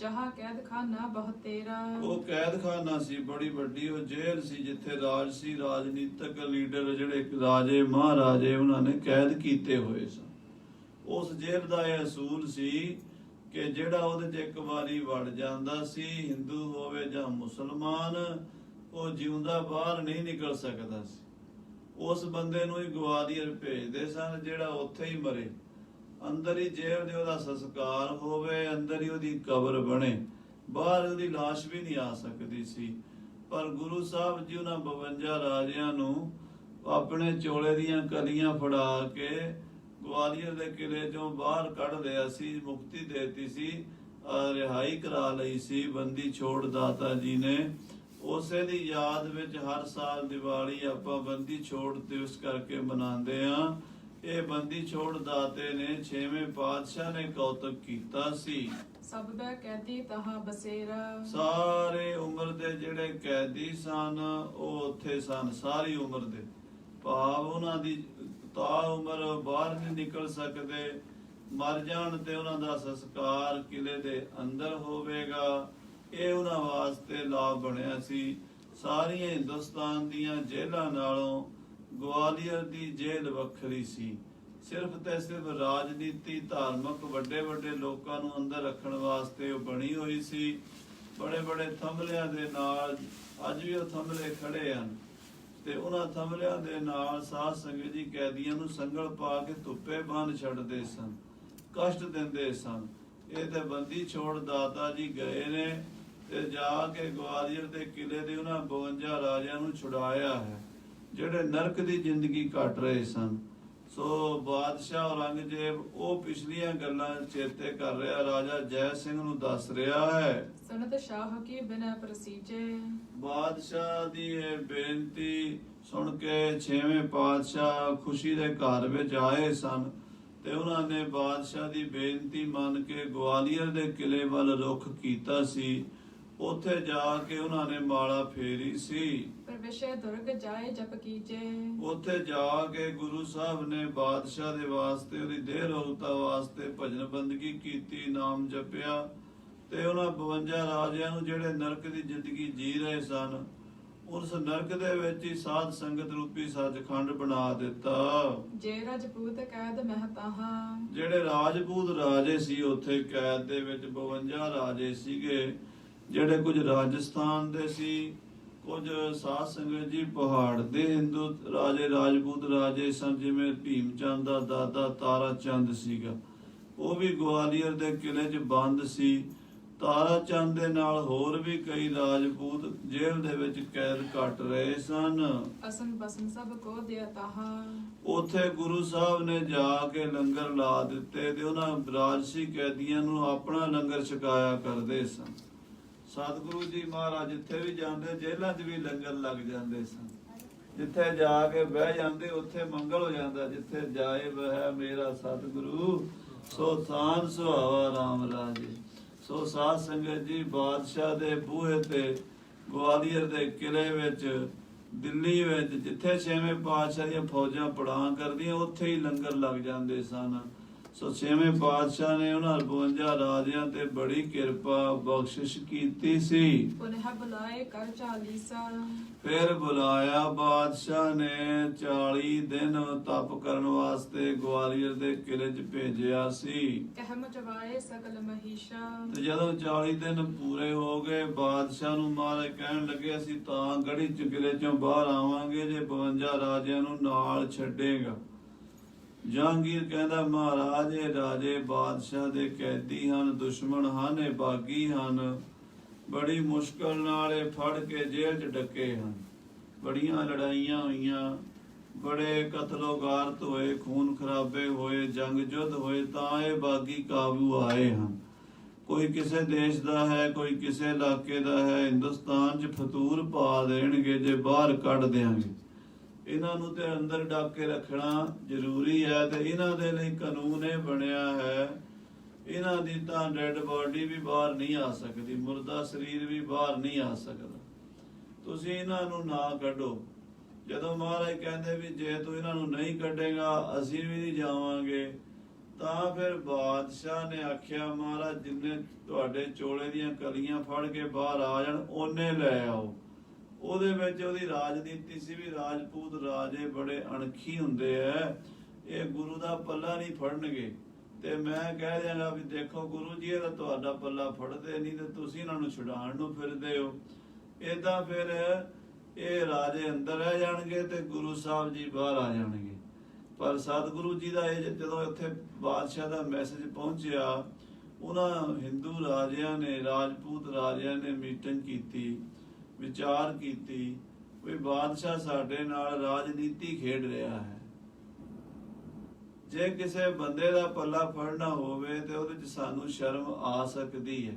जहाँ कैद खाना बहुत तेरा। ਉਹ ਕੈਦਖਾਨਾ ਸੀ, ਬੜੀ ਵੱਡੀ ਉਹ ਜੇਲ੍ਹ ਸੀ ਜਿੱਥੇ ਰਾਜ ਸੀ, ਰਾਜਨੀਤਿਕ ਲੀਡਰ ਜਿਹੜੇ ਰਾਜੇ ਮਹਾਰਾਜੇ ਉਹਨਾਂ ਨੇ ਕੈਦ ਕੀਤੇ ਹੋਏ ਸਨ। ਉਸ ਜੇਲ੍ਹ ਦਾ ਇਹ ਅਸੂਲ ਸੀ ਕਿ ਜਿਹੜਾ ਉਹਦੇ 'ਚ ਇੱਕ ਵਾਰੀ ਵੜ ਜਾਂਦਾ ਸੀ, ਹਿੰਦੂ ਹੋਵੇ ਜਾਂ ਮੁਸਲਮਾਨ, ਉਹ ਜਿਉਂਦਾ ਬਾਹਰ ਨਹੀਂ ਨਿਕਲ ਸਕਦਾ ਸੀ। ਉਸ ਬੰਦੇ ਨੂੰ ਹੀ ਗਵਾਲੀਅਰ ਭੇਜਦੇ ਸਨ ਜਿਹੜਾ ਉੱਥੇ ਹੀ ਮਰੇ, ਅੰਦਰ ਹੀ ਜੇਲ੍ਹ ਦੇ ਉਹਦਾ ਸੰਸਕਾਰ ਹੋਵੇ, ਅੰਦਰ ਹੀ ਉਹਦੀ ਕਬਰ ਬਣੇ, ਬਾਹਰ ਉਹਦੀ ਲਾਸ਼ ਵੀ ਨਹੀਂ ਆ ਸਕਦੀ ਸੀ। ਪਰ ਗੁਰੂ ਸਾਹਿਬ ਜੀ ਉਹਨਾਂ 52 ਰਾਜਿਆਂ ਨੂੰ ਆਪਣੇ ਚੋਲੇ ਦੀਆਂ ਕਲੀਆਂ ਫੜਾ ਕੇ ਗਵਾਲੀਅਰ ਦੇ ਕਿਲੇ ਚੋਂ ਬਾਹਰ ਕੱਢ ਲਿਆ ਸੀ, ਮੁਕਤੀ ਦੇਤੀ ਸੀ, ਰਿਹਾਈ ਕਰਾ ਲਈ ਸੀ ਬੰਦੀ ਛੋੜ ਦਾਤਾ ਜੀ ਨੇ। ਉਸੇ ਦੀ ਯਾਦ ਵਿੱਚ ਹਰ ਸਾਲ ਦੀਵਾਲੀ ਆਪਾਂ ਬੰਦੀ ਛੋੜ ਦਿਵਸ ਕਰਕੇ ਮਨਾਉਂਦੇ ਆ। ਇਹ ਬੰਦੀ ਛੋੜ ਦਾਤੇ ਨੇ ਛੇਵੇਂ ਪਾਤਸ਼ਾਹ ਨੇ ਕੌਤਕ ਕੀਤਾ ਸੀ। सब बै कैदी तहाँ बसेरा। ਸਾਰੇ ਉਮਰ ਦੇ ਜਿਹੜੇ ਕੈਦੀ ਸਨ ਉਹ ਉੱਥੇ ਸਨ, ਸਾਰੀ ਉਮਰ ਦੇ, ਭਾਵ ਉਹਨਾਂ ਦੀ ਤਾ ਉਮਰ ਬਾਹਰ ਨਹੀਂ ਨਿਕਲ ਸਕਦੇ, ਮਰ ਜਾਣ ਤੇ ਉਹਨਾਂ ਦਾ ਸੰਸਕਾਰ ਕਿਲੇ ਦੇ ਅੰਦਰ ਹੋਵੇਗਾ। ਇਹ ਉਹਨਾਂ ਵਾਸਤੇ ਲਾਭ ਬਣਿਆ ਸੀ। ਸਾਰੀਆਂ ਹਿੰਦੁਸਤਾਨ ਦੀਆਂ ਜੇਲ੍ਹਾਂ ਨਾਲੋਂ ਗਵਾਲੀਅਰ ਦੀ ਜੇਲ੍ਹ ਵੱਖਰੀ ਸੀ। ਸਿਰਫ ਤੇ ਸਿਰਫ ਰਾਜਨੀਤੀ ਧਾਰਮਿਕ ਵੱਡੇ ਵੱਡੇ ਲੋਕਾਂ ਨੂੰ ਅੰਦਰ ਰੱਖਣ ਵਾਸਤੇ ਉਹ ਬਣੀ ਹੋਈ ਸੀ। ਬੜੇ ਬੜੇ ਥੰਮਲਿਆਂ ਦੇ ਨਾਲ ਅੱਜ ਵੀ ਉਹ ਥੰਮਲੇ ਖੜੇ ਹਨ ਤੇ ਉਹਨਾਂ ਥੰਮਲਿਆਂ ਦੇ ਨਾਲ ਸਾਧ ਸੰਗਤ ਜੀ ਕੈਦੀਆਂ ਨੂੰ ਸੰਗਲ ਪਾ ਕੇ ਧੁੱਪੇ ਬੰਨ੍ਹ ਛੱਡਦੇ ਸਨ, ਕਸ਼ਟ ਦਿੰਦੇ ਸਨ। ਇਹ ਤੇ ਬੰਦੀ ਛੋੜ ਦਾਤਾ ਜੀ ਗਏ ਨੇ ਤੇ ਜਾ ਕੇ ਗਵਾਲੀਅਰ ਦੇ ਕਿਲੇ ਦੇ ਉਹਨਾਂ 52 ਰਾਜਿਆਂ ਨੂੰ ਛੁਡਾਇਆ ਹੈ ਜਿਹੜੇ ਨਰਕ ਦੀ ਜ਼ਿੰਦਗੀ ਕੱਟ ਰਹੇ ਸਨ। ਸੋ ਬਾਦਸ਼ਾਹ ਔਰੰਗਜ਼ੇਬ ਉਹ ਪਿਛਲੀਆਂ ਗੱਲਾਂ ਚੇਤੇ ਕਰ ਰਿਹਾ, ਰਾਜਾ ਜੈ ਸਿੰਘ ਨੂੰ ਦੱਸ ਰਿਹਾ ਹੈ। सुनत शाह की बिना प्रसीजे। ਬਾਦਸ਼ਾਹ ਦੀ ਇਹ ਬੇਨਤੀ ਸੁਣ ਕੇ ਛੇਵੇਂ ਪਾਤਸ਼ਾਹ ਖੁਸ਼ੀ ਦੇ ਘਰ ਵਿੱਚ ਆਏ ਸਨ ਤੇ ਉਹਨਾਂ ਨੇ ਬਾਦਸ਼ਾਹ ਦੀ ਬੇਨਤੀ ਮੰਨ ਕੇ ਗਵਾਲੀਅਰ ਦੇ ਕਿਲੇ ਵੱਲ ਰੁਖ ਕੀਤਾ ਸੀ। ਉੱਥੇ ਜਾ ਕੇ ਉਹਨਾਂ ਨੇ ਮਾਲਾ ਫੇਰੀ ਸੀ। प्रवेशे दुर्ग जाए जप कीजे। ਉੱਥੇ ਜਾ ਕੇ ਗੁਰੂ ਸਾਹਿਬ ਨੇ ਬਾਦਸ਼ਾਹ ਦੇ ਵਾਸਤੇ, ਉਹਦੀ ਦੇਹ ਰੋਗਤਾ ਵਾਸਤੇ ਭਜਨ ਬੰਦਗੀ ਕੀਤੀ, ਨਾਮ ਜਪਿਆ ਤੇ ਉਹਨਾਂ 52 ਰਾਜਿਆਂ ਨੂੰ ਜਿਹੜੇ ਨਰਕ ਦੀ ਜ਼ਿੰਦਗੀ ਜੀ ਰਹੇ ਸਨ ਉਸ ਨਰਕ ਦੇ ਵਿੱਚ ਹੀ ਸਾਧ ਸੰਗਤ ਰੂਪੀ ਸੱਚਖੰਡ ਬਣਾ ਦਿੱਤਾ। जे राजपूत कैद महताहा। ਜਿਹੜੇ ਰਾਜਪੂਤ ਰਾਜੇ ਸੀ ਉੱਥੇ ਕੈਦ ਦੇ ਵਿੱਚ 52 ਰਾਜੇ ਸੀਗੇ, ਜਿਹੜੇ ਕੁਝ ਰਾਜਸਥਾਨ ਦੇ ਸੀ, ਕੁਝ ਸਾਧ ਸੰਗਤ ਜੀ ਪਹਾੜ ਦੇ ਹਿੰਦੂ ਰਾਜੇ ਰਾਜਪੂਤ ਰਾਜੇ ਸਨ, ਜਿਵੇਂ ਭੀਮ ਚੰਦ ਦਾ ਦਾਦਾ ਤਾਰਾ ਚੰਦ ਸੀਗਾ, ਉਹ ਵੀ ਗਵਾਲੀਅਰ ਦੇ ਕਿਲੇ 'ਚ ਬੰਦ ਸੀ। ਤਾਰਾ ਚੰਦ ਦੇ ਨਾਲ ਹੋਰ ਵੀ ਕਈ ਰਾਜਪੂਤ ਜੇਲ੍ਹ ਦੇ ਵਿੱਚ ਕੈਦ ਕੱਟ ਰਹੇ ਸਨ। असन बसन सब को दिया ताहा। ਉੱਥੇ ਗੁਰੂ ਸਾਹਿਬ ਨੇ ਜਾ ਕੇ ਲੰਗਰ ਲਾ ਦਿੱਤੇ ਤੇ ਉਹਨਾਂ ਰਾਜਸੀ ਕੈਦੀਆਂ ਨੂੰ ਆਪਣਾ ਲੰਗਰ ਛਕਾਇਆ ਕਰਦੇ ਸਨ। ਸਤਿਗੁਰੂ ਜੀ ਮਹਾਰਾਜ ਜਿੱਥੇ ਵੀ ਜਾਂਦੇ ਜੇਲ੍ਹਾਂ 'ਚ ਵੀ ਲੰਗਰ ਲੱਗ ਜਾਂਦੇ ਸਨ। ਜਿੱਥੇ ਜਾ ਕੇ ਬਹਿ ਜਾਂਦੇ ਉੱਥੇ ਮੰਗਲ ਹੋ ਜਾਂਦਾ। ਜਿੱਥੇ ਜਾਏ ਬਹਿ ਮੇਰਾ ਸਤਿਗੁਰੂ ਸੋ ਥਾਨ ਸੁਹਾਵਾ ਰਾਮ ਰਾਜੇ। ਸੋ ਸਾਧ ਸੰਗਤ ਜੀ ਬਾਦਸ਼ਾਹ ਦੇ ਬੂਹੇ ਤੇ ਗਵਾਲੀਅਰ ਦੇ ਕਿਲੇ ਵਿੱਚ, ਦਿੱਲੀ ਵਿੱਚ ਜਿੱਥੇ ਛੇਵੇਂ ਪਾਤਸ਼ਾਹ ਦੀਆਂ ਫੌਜਾਂ ਪੜਾਂ ਕਰਦੀਆਂ ਉੱਥੇ ਹੀ ਲੰਗਰ ਲੱਗ ਜਾਂਦੇ ਸਨ। ਸੋ ਛੇਵੇਂ ਪਾਤਸ਼ਾਹ ਨੇ ਉਹਨਾਂ 52 ਰਾਜਿਆਂ ਤੇ ਬੜੀ ਕਿਰਪਾ ਬਖਸ਼ਿਸ਼ ਕੀਤੀ ਸੀ। पुनः बुलाए कर 40। ਫਿਰ ਬੁਲਾਇਆ ਬਾਦਸ਼ਾਹ ਨੇ 40 ਦਿਨ ਤਪ ਕਰਨ ਵਾਸਤੇ ਗਵਾਲੀਅਰ ਦੇ ਕਿਲੇ 'ਚ ਭੇਜਿਆ ਸੀ। कह मचवाए सकल महिषा। ਤੇ ਜਦੋਂ 40 ਦਿਨ ਪੂਰੇ ਹੋ ਗਏ ਬਾਦਸ਼ਾਹ ਨੂੰ ਮਹਾਰਾਜ ਕਹਿਣ ਲੱਗੇ ਅਸੀਂ ਤਾਂ ਗੜੀ 'ਚ ਕਿਲੇ 'ਚੋਂ ਬਾਹਰ ਆਵਾਂਗੇ ਜੇ 52 ਰਾਜਿਆਂ ਨੂੰ ਨਾਲ ਛੱਡੇਗਾ। ਜਹਾਂਗੀਰ ਕਹਿੰਦਾ ਮਹਾਰਾਜ ਇਹ ਰਾਜੇ ਬਾਦਸ਼ਾਹ ਦੇ ਕੈਦੀ ਹਨ, ਦੁਸ਼ਮਣ ਹਨ, ਇਹ ਬਾਗੀ ਹਨ, ਬੜੀ ਮੁਸ਼ਕਲ ਨਾਲ ਇਹ ਫੜ ਕੇ ਜੇਲ੍ਹ 'ਚ ਡੱਕੇ ਹਨ, ਬੜੀਆਂ ਲੜਾਈਆਂ ਹੋਈਆਂ, ਬੜੇ ਕਤਲੋਗਾਰਤ ਹੋਏ, ਖੂਨ ਖਰਾਬੇ ਹੋਏ, ਜੰਗ ਜੁੱਧ ਹੋਏ ਤਾਂ ਇਹ ਬਾਗੀ ਕਾਬੂ ਆਏ ਹਨ। ਕੋਈ ਕਿਸੇ ਦੇਸ਼ ਦਾ ਹੈ, ਕੋਈ ਕਿਸੇ ਇਲਾਕੇ ਦਾ ਹੈ, ਹਿੰਦੁਸਤਾਨ 'ਚ ਫਤੂਰ ਪਾ ਦੇਣਗੇ ਜੇ ਬਾਹਰ ਕੱਢ ਦਿਆਂਗੇ। ਇਹਨਾਂ ਨੂੰ ਤੇ ਅੰਦਰ ਡੱਕ ਕੇ ਰੱਖਣਾ ਜ਼ਰੂਰੀ ਹੈ ਤੇ ਇਹਨਾਂ ਦੇ ਲਈ ਕਾਨੂੰਨ ਇਹ ਬਣਿਆ ਹੈ, ਇਹਨਾਂ ਦੀ ਤਾਂ ਡੈਡ ਬਾਡੀ ਵੀ ਬਾਹਰ ਨਹੀਂ ਆ ਸਕਦੀ, ਮੁਰਦਾ ਸਰੀਰ ਵੀ ਬਾਹਰ ਨਹੀਂ ਆ ਸਕਦਾ। ਤੁਸੀਂ ਇਹਨਾਂ ਨੂੰ ਨਾ ਕੱਢੋ। ਜਦੋਂ ਮਹਾਰਾਜ ਕਹਿੰਦੇ ਵੀ ਜੇ ਤੂੰ ਇਹਨਾਂ ਨੂੰ ਨਹੀਂ ਕੱਢੇਗਾ ਅਸੀਂ ਵੀ ਨਹੀਂ ਜਾਵਾਂਗੇ, ਤਾਂ ਫਿਰ ਬਾਦਸ਼ਾਹ ਨੇ ਆਖਿਆ ਮਹਾਰਾਜ ਜਿੰਨੇ ਤੁਹਾਡੇ ਚੋਲੇ ਦੀਆਂ ਕਲੀਆਂ ਫੜ ਕੇ ਬਾਹਰ ਆ ਜਾਣ ਉਹਨੇ ਲੈ ਆਓ। ਉਹਦੇ ਵਿੱਚ ਉਹਦੀ ਰਾਜਨੀਤੀ ਸੀ ਵੀ ਰਾਜਪੂਤ ਰਾਜੇ ਬੜੇ ਅਣਖੀ ਹੁੰਦੇ ਐ, ਇਹ ਗੁਰੂ ਦਾ ਪੱਲਾ ਨਹੀਂ ਫੜਨਗੇ। ਤੇ ਮੈਂ ਕਹਿ ਦਿਆਂਗਾ ਵੀ ਦੇਖੋ ਗੁਰੂ ਜੀ ਇਹਦਾ ਤੁਹਾਡਾ ਪੱਲਾ ਫੜਦੇ ਨਹੀਂ ਤੇ ਤੁਸੀਂ ਇਹਨਾਂ ਨੂੰ ਛੁਡਾਉਣ ਨੂੰ ਫਿਰਦੇ ਹੋ। ਏਦਾਂ ਫਿਰ ਇਹ ਰਾਜੇ ਅੰਦਰ ਰਹਿ ਜਾਣਗੇ ਤੇ ਗੁਰੂ ਸਾਹਿਬ ਜੀ ਬਾਹਰ ਆ ਜਾਣਗੇ। ਪਰ ਸਤਿਗੁਰੂ ਜੀ ਦਾ ਇਹ ਜਦੋਂ ਇੱਥੇ ਬਾਦਸ਼ਾਹ ਦਾ ਮੈਸੇਜ ਪਹੁੰਚਿਆ, ਉਹਨਾਂ ਹਿੰਦੂ ਰਾਜਿਆਂ ਨੇ, ਰਾਜਪੂਤ ਰਾਜਿਆਂ ਨੇ ਮੀਟਿੰਗ ਕੀਤੀ, ਵਿਚਾਰ ਕੀਤੀ ਵੀ ਬਾਦਸ਼ਾਹ ਸਾਡੇ ਨਾਲ ਰਾਜਨੀਤੀ ਖੇਡ ਰਿਹਾ ਹੈ। ਜੇ ਕਿਸੇ ਬੰਦੇ ਦਾ ਪੱਲਾ ਫੜਨਾ ਹੋਵੇ ਤੇ ਉਹਦੇ 'ਚ ਸਾਨੂੰ ਸ਼ਰਮ ਆ ਸਕਦੀ ਹੈ,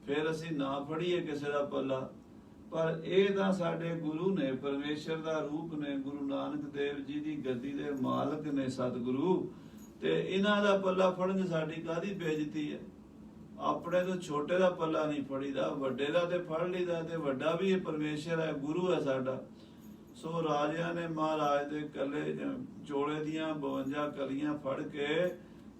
ਫਿਰ ਅਸੀਂ ਨਾ ਫੜੀਏ ਕਿਸੇ ਦਾ ਪੱਲਾ। ਪਰ ਇਹ ਤਾਂ ਸਾਡੇ ਗੁਰੂ ਨੇ, ਪਰਮੇਸ਼ਰ ਦਾ ਰੂਪ ਨੇ, ਗੁਰੂ ਨਾਨਕ ਦੇਵ ਜੀ ਦੀ ਗੱਦੀ ਦੇ ਮਾਲਕ ਨੇ ਸਤਿਗੁਰੂ, ਤੇ ਇਹਨਾਂ ਦਾ ਪੱਲਾ ਫੜਨ ਸਾਡੀ ਕਾਹਦੀ ਬੇਇੱਜ਼ਤੀ ਹੈ। ਆਪਣੇ ਤੋਂ ਛੋਟੇ ਦਾ ਪੱਲਾ ਨਹੀਂ ਫੜੀਦਾ, ਵੱਡੇ ਦਾ ਤੇ ਫੜ ਲਈਦਾ, ਤੇ ਵੱਡਾ ਵੀ ਇਹ ਪਰਮੇਸ਼ਰ ਹੈ, ਗੁਰੂ ਹੈ ਸਾਡਾ। ਸੋ ਰਾਜਿਆਂ ਨੇ ਮਹਾਰਾਜ ਦੇ ਕੱਲੇ ਚੋਲੇ ਦੀਆਂ 52 ਕਲੀਆਂ ਫੜ ਕੇ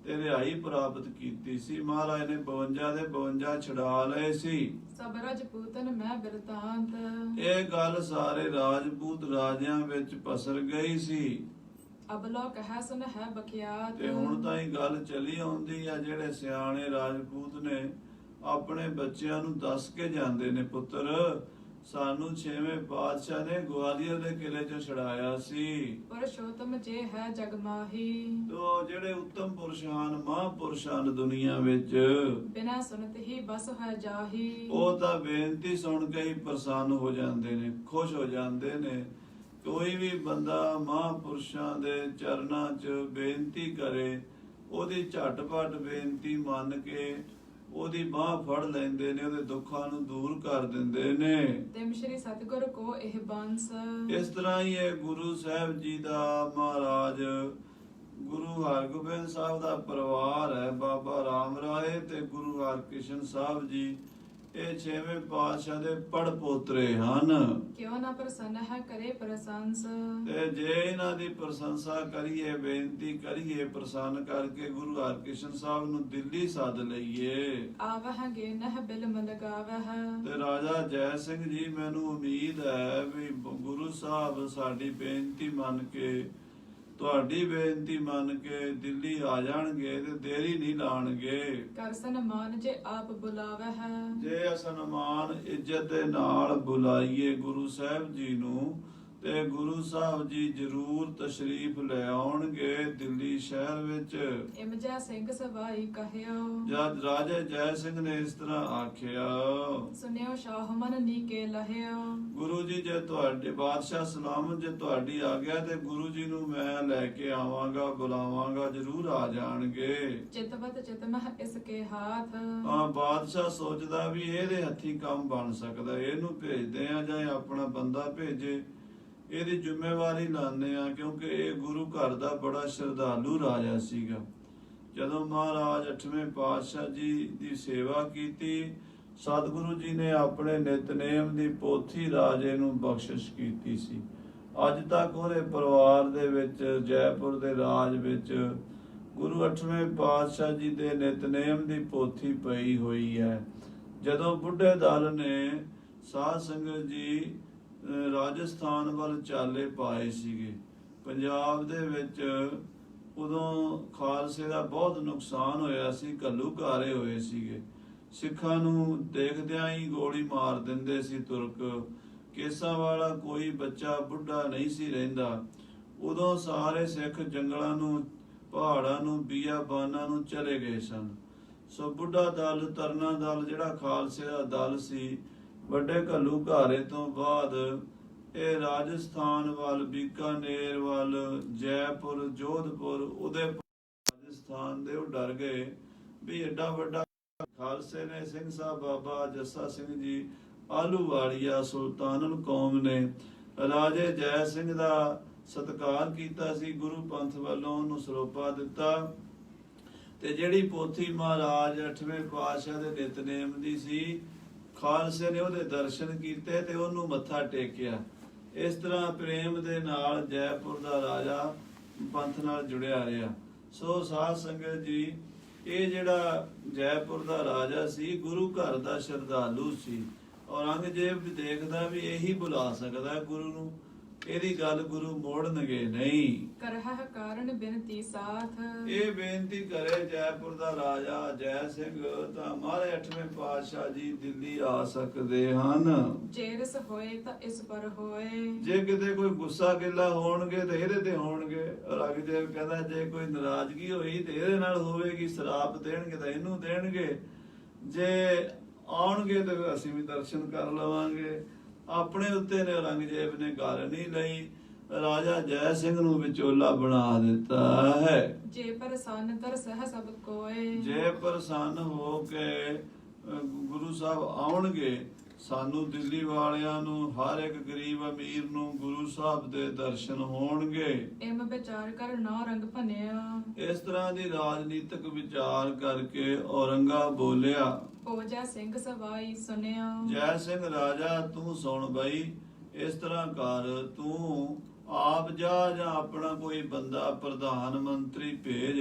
ਤੇ ਰਿਹਾਈ ਪ੍ਰਾਪਤ ਕੀਤੀ ਸੀ। ਮਹਾਰਾਜ ਨੇ 52 ਦੇ 52 ਛੁਡਾ ਲਏ ਸੀ। ਸਭ ਰਾਜਪੂਤਨ ਮੈਂ ਬਿਰਤਾਂਤ, ਇਹ ਗੱਲ ਸਾਰੇ ਰਾਜਪੂਤ ਰਾਜਿਆਂ ਵਿੱਚ ਪਸਰ ਗਈ ਸੀ। ਅਬਲੋ ਕਹਿ ਸੁਨ ਹੈ ਬਖਿਆਤ, ਤੇ ਹੁਣ ਤਾਂ ਹੀ ਗੱਲ ਚੱਲੀ ਆਉਂਦੀ ਆ, ਜਿਹੜੇ ਸਿਆਣੇ ਰਾਜਪੂਤ ਨੇ ਆਪਣੇ ਬੱਚਿਆਂ ਨੂੰ ਦੱਸ ਕੇ ਜਾਂਦੇ ਨੇ, ਪੁੱਤਰ ਸਾਨੂੰ 6ਵੇਂ ਪਾਤਸ਼ਾਹ ਨੇ ਗਵਾਲੀਅਰ ਦੇ ਕਿਲੇ ਚੋਂ ਛੁਡਾਇਆ ਸੀ। ਪੁਰਸ਼ੋਤਮ ਜੇ ਹੈ ਜਗ ਮਾਹੀ, ਤੋ ਜਿਹੜੇ ਉੱਤਮ ਪੁਰਸ਼ ਹਨ, ਮਹਾਂਪੁਰਸ਼ ਹਨ ਦੁਨੀਆ ਵਿੱਚ, ਬਿਨਾ ਸੁਨਤ ਹੀ ਬਸ ਹੈ ਜਾਹੀ, ਉਹ ਤਾਂ ਬੇਨਤੀ ਸੁਣ ਕੇ ਹੀ ਪ੍ਰਸੰਨ ਹੋ ਜਾਂਦੇ ਨੇ, ਖੁਸ਼ ਹੋ ਜਾਂਦੇ ਨੇ। ਕੋਈ ਵੀ ਬੰਦਾ ਮਹਾਂਪੁਰਸ਼ਾਂ ਦੇ ਚਰਨਾਂ 'ਚ ਬੇਨਤੀ ਕਰੇ, ਉਹਦੀ ਝਟਪਟ ਬੇਨਤੀ ਮੰਨ ਕੇ ਉਹਦੀ ਬਾਹ ਫੜ ਲੈਂਦੇ ਨੇ, ਉਹਦੇ ਦੁੱਖਾਂ ਨੂੰ ਦੂਰ ਕਰ ਦਿੰਦੇ ਨੇ। ਤਿਮ ਸ਼੍ਰੀ ਸਤਿਗੁਰ ਕੋ ਇਹ ਬੰਸ, ਇਸ ਤਰ੍ਹਾਂ ਹੀ ਇਹ ਗੁਰੂ ਸਾਹਿਬ ਜੀ ਦਾ, ਮਹਾਰਾਜ ਗੁਰੂ ਹਰਗੋਬਿੰਦ ਸਾਹਿਬ ਦਾ ਪਰਿਵਾਰ ਹੈ। ਬਾਬਾ ਰਾਮ ਰਾਏ ਤੇ ਗੁਰੂ ਹਰਕ੍ਰਿਸ਼ਨ ਸਾਹਿਬ ਜੀ ਇਹ 6ਵੇਂ ਪਾਤਸ਼ਾਹ ਦੇ ਪੜ ਪੋਤਰੇ ਹਨ। ਕਿਉਂ ਨਾ ਪ੍ਰਸੰਨ ਹੈ ਕਰੇ ਪ੍ਰਸ਼ੰਸ, ਤੇ ਜੇ ਇਹਨਾਂ ਦੀ ਪ੍ਰਸ਼ੰਸਾ ਕਰੀਏ, ਬੇਨਤੀ ਕਰੀਏ, ਪ੍ਰਸੰਨ ਕਰਕੇ ਗੁਰੂ ਹਰਕ੍ਰਿਸ਼ਨ ਸਾਹਿਬ ਨੂੰ ਦਿੱਲੀ ਸੱਦ ਲਈਏ। ਆਵਹ ਗੇ ਨਹ ਬਿਲਮ ਲਗਾਵਹ, ਤੇ ਰਾਜਾ ਜੈ ਸਿੰਘ ਜੀ ਮੈਨੂੰ ਉਮੀਦ ਹੈ ਵੀ ਗੁਰੂ ਸਾਹਿਬ ਸਾਡੀ ਬੇਨਤੀ ਮੰਨ ਕੇ, ਤੁਹਾਡੀ ਬੇਨਤੀ ਮੰਨ ਕੇ ਦਿੱਲੀ ਆ ਜਾਣਗੇ ਤੇ ਦੇਰੀ ਨਹੀਂ ਲਾਣਗੇ। ਕਰ ਸਨਮਾਨ ਜੇ ਆਪ ਬੁਲਾਵਹ, ਜੇ ਸਨਮਾਨ ਇੱਜ਼ਤ ਦੇ ਨਾਲ ਬੁਲਾਈਏ ਗੁਰੂ ਸਾਹਿਬ ਜੀ ਨੂੰ, ਤੇ ਗੁਰੂ ਸਾਹਿਬ ਜੀ ਜ਼ਰੂਰ ਤਸ਼ਰੀਫ ਲੈ ਆਉਣਗੇ ਦਿੱਲੀ ਸ਼ਹਿਰ ਵਿੱਚ। ਇਮਜਾ ਸਿੰਘ ਸਵਾਈ ਕਹਿਓ, ਜਦ ਰਾਜੇ ਜੈ ਸਿੰਘ ਨੇ ਇਸ ਤਰ੍ਹਾਂ ਆਖਿਆ, ਸੁਨਿਓ ਸ਼ਾਹ ਮਨ ਨੀਕੇ ਲਹਿਓ, ਗੁਰੂ ਜੀ ਜੇ ਤੁਹਾਡੇ ਬਾਦਸ਼ਾਹ ਸਲਾਮਤ, ਜੇ ਤੁਹਾਡੀ ਆ ਗਿਆ ਤੇ ਗੁਰੂ ਜੀ ਨੂੰ ਮੈਂ ਲੈ ਕੇ ਆਵਾਂਗਾ, ਬੁਲਾਵਾਂਗਾ, ਜ਼ਰੂਰ ਆ ਜਾਣਗੇ। ਚਿਤਵਤ ਚਿਤਮਹ ਇਸਕੇ ਹਾਥ, ਹਾਂ, ਬਾਦਸ਼ਾਹ ਸੋਚਦਾ ਵੀ ਇਹਦੇ ਹੱਥੀ ਕੰਮ ਬਣ ਸਕਦਾ, ਇਹਨੂੰ ਭੇਜਦੇ ਆ ਜਾਂ ਆਪਣਾ ਬੰਦਾ ਭੇਜੇ, ਇਹਦੀ ਜ਼ਿੰਮੇਵਾਰੀ ਲਾਉਂਦੇ ਆ, ਕਿਉਂਕਿ ਇਹ ਗੁਰੂ ਘਰ ਦਾ ਬੜਾ ਸ਼ਰਧਾਲੂ ਰਾਜਾ ਸੀਗਾ। ਜਦੋਂ ਮਹਾਰਾਜ 8ਵੇਂ ਪਾਤਸ਼ਾਹ ਜੀ ਦੀ ਸੇਵਾ ਕੀਤੀ, ਸਤਿਗੁਰੂ ਜੀ ਨੇ ਆਪਣੇ ਨਿਤਨੇਮ ਦੀ ਪੋਥੀ ਰਾਜੇ ਨੂੰ ਬਖਸ਼ਿਸ਼ ਕੀਤੀ ਸੀ। ਅੱਜ ਤੱਕ ਉਹਦੇ ਪਰਿਵਾਰ ਦੇ ਵਿੱਚ, ਜੈਪੁਰ ਦੇ ਰਾਜ ਵਿੱਚ, ਗੁਰੂ 8ਵੇਂ ਪਾਤਸ਼ਾਹ ਜੀ ਦੇ ਨਿਤਨੇਮ ਦੀ ਪੋਥੀ ਪਈ ਹੋਈ ਹੈ। ਜਦੋਂ ਬੁੱਢੇ ਦਲ ਨੇ ਸਾਧ ਸੰਗਤ ਜੀ ਰਾਜਸਥਾਨ ਵੱਲ ਚਾਲੇ ਪਾਏ ਸੀਗੇ, ਪੰਜਾਬ ਦੇ ਵਿੱਚ ਉਦੋਂ ਖਾਲਸੇ ਦਾ ਬਹੁਤ ਨੁਕਸਾਨ ਹੋਇਆ ਸੀ, ਘੱਲੂਘਾਰੇ ਹੋਏ ਸੀਗੇ। ਸਿੱਖਾਂ ਨੂੰ ਦੇਖਦਿਆਂ ਹੀ ਗੋਲੀ ਮਾਰ ਦਿੰਦੇ ਸੀ ਤੁਰਕ। ਕੇਸਾਂ ਵਾਲਾ ਕੋਈ ਬੱਚਾ ਬੁੱਢਾ ਨਹੀਂ ਸੀ ਰਹਿੰਦਾ। ਉਦੋਂ ਸਾਰੇ ਸਿੱਖ ਜੰਗਲਾਂ ਨੂੰ, ਪਹਾੜਾਂ ਨੂੰ, ਬੀਆਬਾਨਾਂ ਨੂੰ ਚਲੇ ਗਏ ਸਨ। ਸੋ ਬੁੱਢਾ ਦਲ, ਤਰਨਾ ਦਲ ਜਿਹੜਾ ਖਾਲਸੇ ਦਾ ਦਲ ਸੀ, ਵੱਡੇ ਘੱਲੂਘਾਰੇ ਤੋਂ ਬਾਅਦ ਇਹ ਰਾਜਸਥਾਨ ਵੱਲ, ਬੀਕਾਨੇਰ ਵੱਲ, ਜੈਪੁਰ, ਜੋਧਪੁਰ, ਉਦੈਪੁਰ, ਰਾਜਸਥਾਨ ਦੇ ਉਹ ਡਰ ਗਏ ਵੀ ਏਡਾ ਵੱਡਾ ਖਾਲਸੇ ਨੇ, ਸਿੰਘ ਸਾਹਿਬ ਬਾਬਾ ਜੱਸਾ ਸਿੰਘ ਜੀ ਆਹਲੂਵਾਲੀਆ, ਸੁਲਤਾਨਨ ਕੌਮ ਨੇ ਰਾਜੇ ਜੈ ਸਿੰਘ ਦਾ ਸਤਿਕਾਰ ਕੀਤਾ ਸੀ, ਗੁਰੂ ਪੰਥ ਵੱਲੋਂ ਉਹਨੂੰ ਸਰੋਪਾ ਦਿੱਤਾ। ਤੇ ਜਿਹੜੀ ਪੋਥੀ ਮਹਾਰਾਜ 8ਵੇਂ ਪਾਤਸ਼ਾਹ ਦੇ ਨਿਤਨੇਮ ਦੀ ਸੀ, ਖਾਲਸੇ ਨੇ ਉਹਦੇ ਦਰਸ਼ਨ ਕੀਤੇ ਤੇ ਉਹਨੂੰ ਮੱਥਾ ਟੇਕਿਆ। ਇਸ ਤਰ੍ਹਾਂ ਪ੍ਰੇਮ ਦੇ ਨਾਲ ਜੈਪੁਰ ਦਾ ਰਾਜਾ ਪੰਥ ਨਾਲ ਜੁੜਿਆ ਰਿਹਾ। ਸੋ ਸਾਧ ਸੰਗਤ ਜੀ, ਇਹ ਜਿਹੜਾ ਜੈਪੁਰ ਦਾ ਰਾਜਾ ਸੀ, ਗੁਰੂ ਘਰ ਦਾ ਸ਼ਰਧਾਲੂ ਸੀ। ਔਰੰਗਜ਼ੇਬ ਵੀ ਦੇਖਦਾ ਵੀ ਇਹੀ ਬੁਲਾ ਸਕਦਾ ਗੁਰੂ ਨੂੰ, ਇਹਦੀ ਗੱਲ ਗੁਰੂ ਮੋੜਨਗੇ ਨਹੀਂ। ਕਰਹ ਕਾਰਨ ਬਿਨਤੀ ਸਾਥ, ਇਹ ਬੇਨਤੀ ਕਰੇ ਜੈਪੁਰ ਦਾ ਰਾਜਾ ਜੈ ਸਿੰਘ ਤਾਂ ਮਹਾਰਾਜ 8ਵੇਂ ਪਾਤਸ਼ਾਹ ਜੀ ਦਿੱਲੀ ਆ ਸਕਦੇ ਹਨ। ਜੇਰਸ ਹੋਏ ਤਾਂ ਇਸ ਪਰ ਹੋਏ, ਜੇ ਕਿਤੇ ਕੋਈ ਗੁੱਸਾ ਗਿੱਲਾ ਹੋਣਗੇ ਤੇ ਇਹਦੇ ਤੇ ਹੋਣਗੇ। ਔਰੰਗਜ਼ੇਬ ਕਹਿੰਦਾ ਜੇ ਕੋਈ ਨਾਰਾਜ਼ਗੀ ਹੋਈ ਤੇ ਇਹਦੇ ਨਾਲ ਹੋਵੇਗੀ, ਸ਼ਰਾਪ ਦੇਣਗੇ ਤਾਂ ਇਹਨੂੰ ਦੇਣਗੇ, ਜੇ ਆਉਣਗੇ ਤੇ ਅਸੀਂ ਵੀ ਦਰਸ਼ਨ ਕਰ ਲਵਾਂਗੇ। ਆਪਣੇ ਉੱਤੇ ਨੇ ਔਰੰਗਜ਼ੇਬ ਨੇ ਗੱਲ ਨਹੀਂ ਲਈ, ਰਾਜਾ ਜੈ ਸਿੰਘ ਨੂੰ ਵਿਚੋਲਾ ਬਣਾ ਦਿੱਤਾ ਹੈ। ਜੇ ਪ੍ਰਸੰਨ ਦਰਸਹ ਸਭ ਕੋਏ, ਜੇ ਪ੍ਰਸੰਨ ਹੋ ਕੇ ਗੁਰੂ ਸਾਹਿਬ ਆਉਣਗੇ, ਸਾਨੂੰ ਦਿੱਲੀ ਵਾਲਿਆਂ ਨੂੰ, ਹਰ ਇੱਕ ਗਰੀਬ ਅਮੀਰ ਨੂੰ ਗੁਰੂ ਸਾਹਿਬ ਦੇ ਦਰਸ਼ਨ ਹੋਣਗੇ। ਇਮ ਵਿਚਾਰ ਕਰ ਨਾ ਰੰਗ ਭਨਿਆ, ਇਸ ਤਰ੍ਹਾਂ ਦੀ ਰਾਜਨੀਤਿਕ ਵਿਚਾਰ ਕਰਕੇ ਔਰੰਗਾ ਬੋਲਿਆ, ਓ ਜੈ ਸਿੰਘ ਸਵਾਈ ਸੁਨਿਆ। ਜੈ ਸਿੰਘ ਰਾਜਾ ਤੂੰ ਸੁਣ ਬਈ, ਇਸ ਤਰ੍ਹਾਂ ਕਰ, ਤੂੰ ਆਪ ਜਾ ਜਾਂ ਆਪਣਾ ਕੋਈ ਬੰਦਾ ਪ੍ਰਧਾਨ ਮੰਤਰੀ ਭੇਜ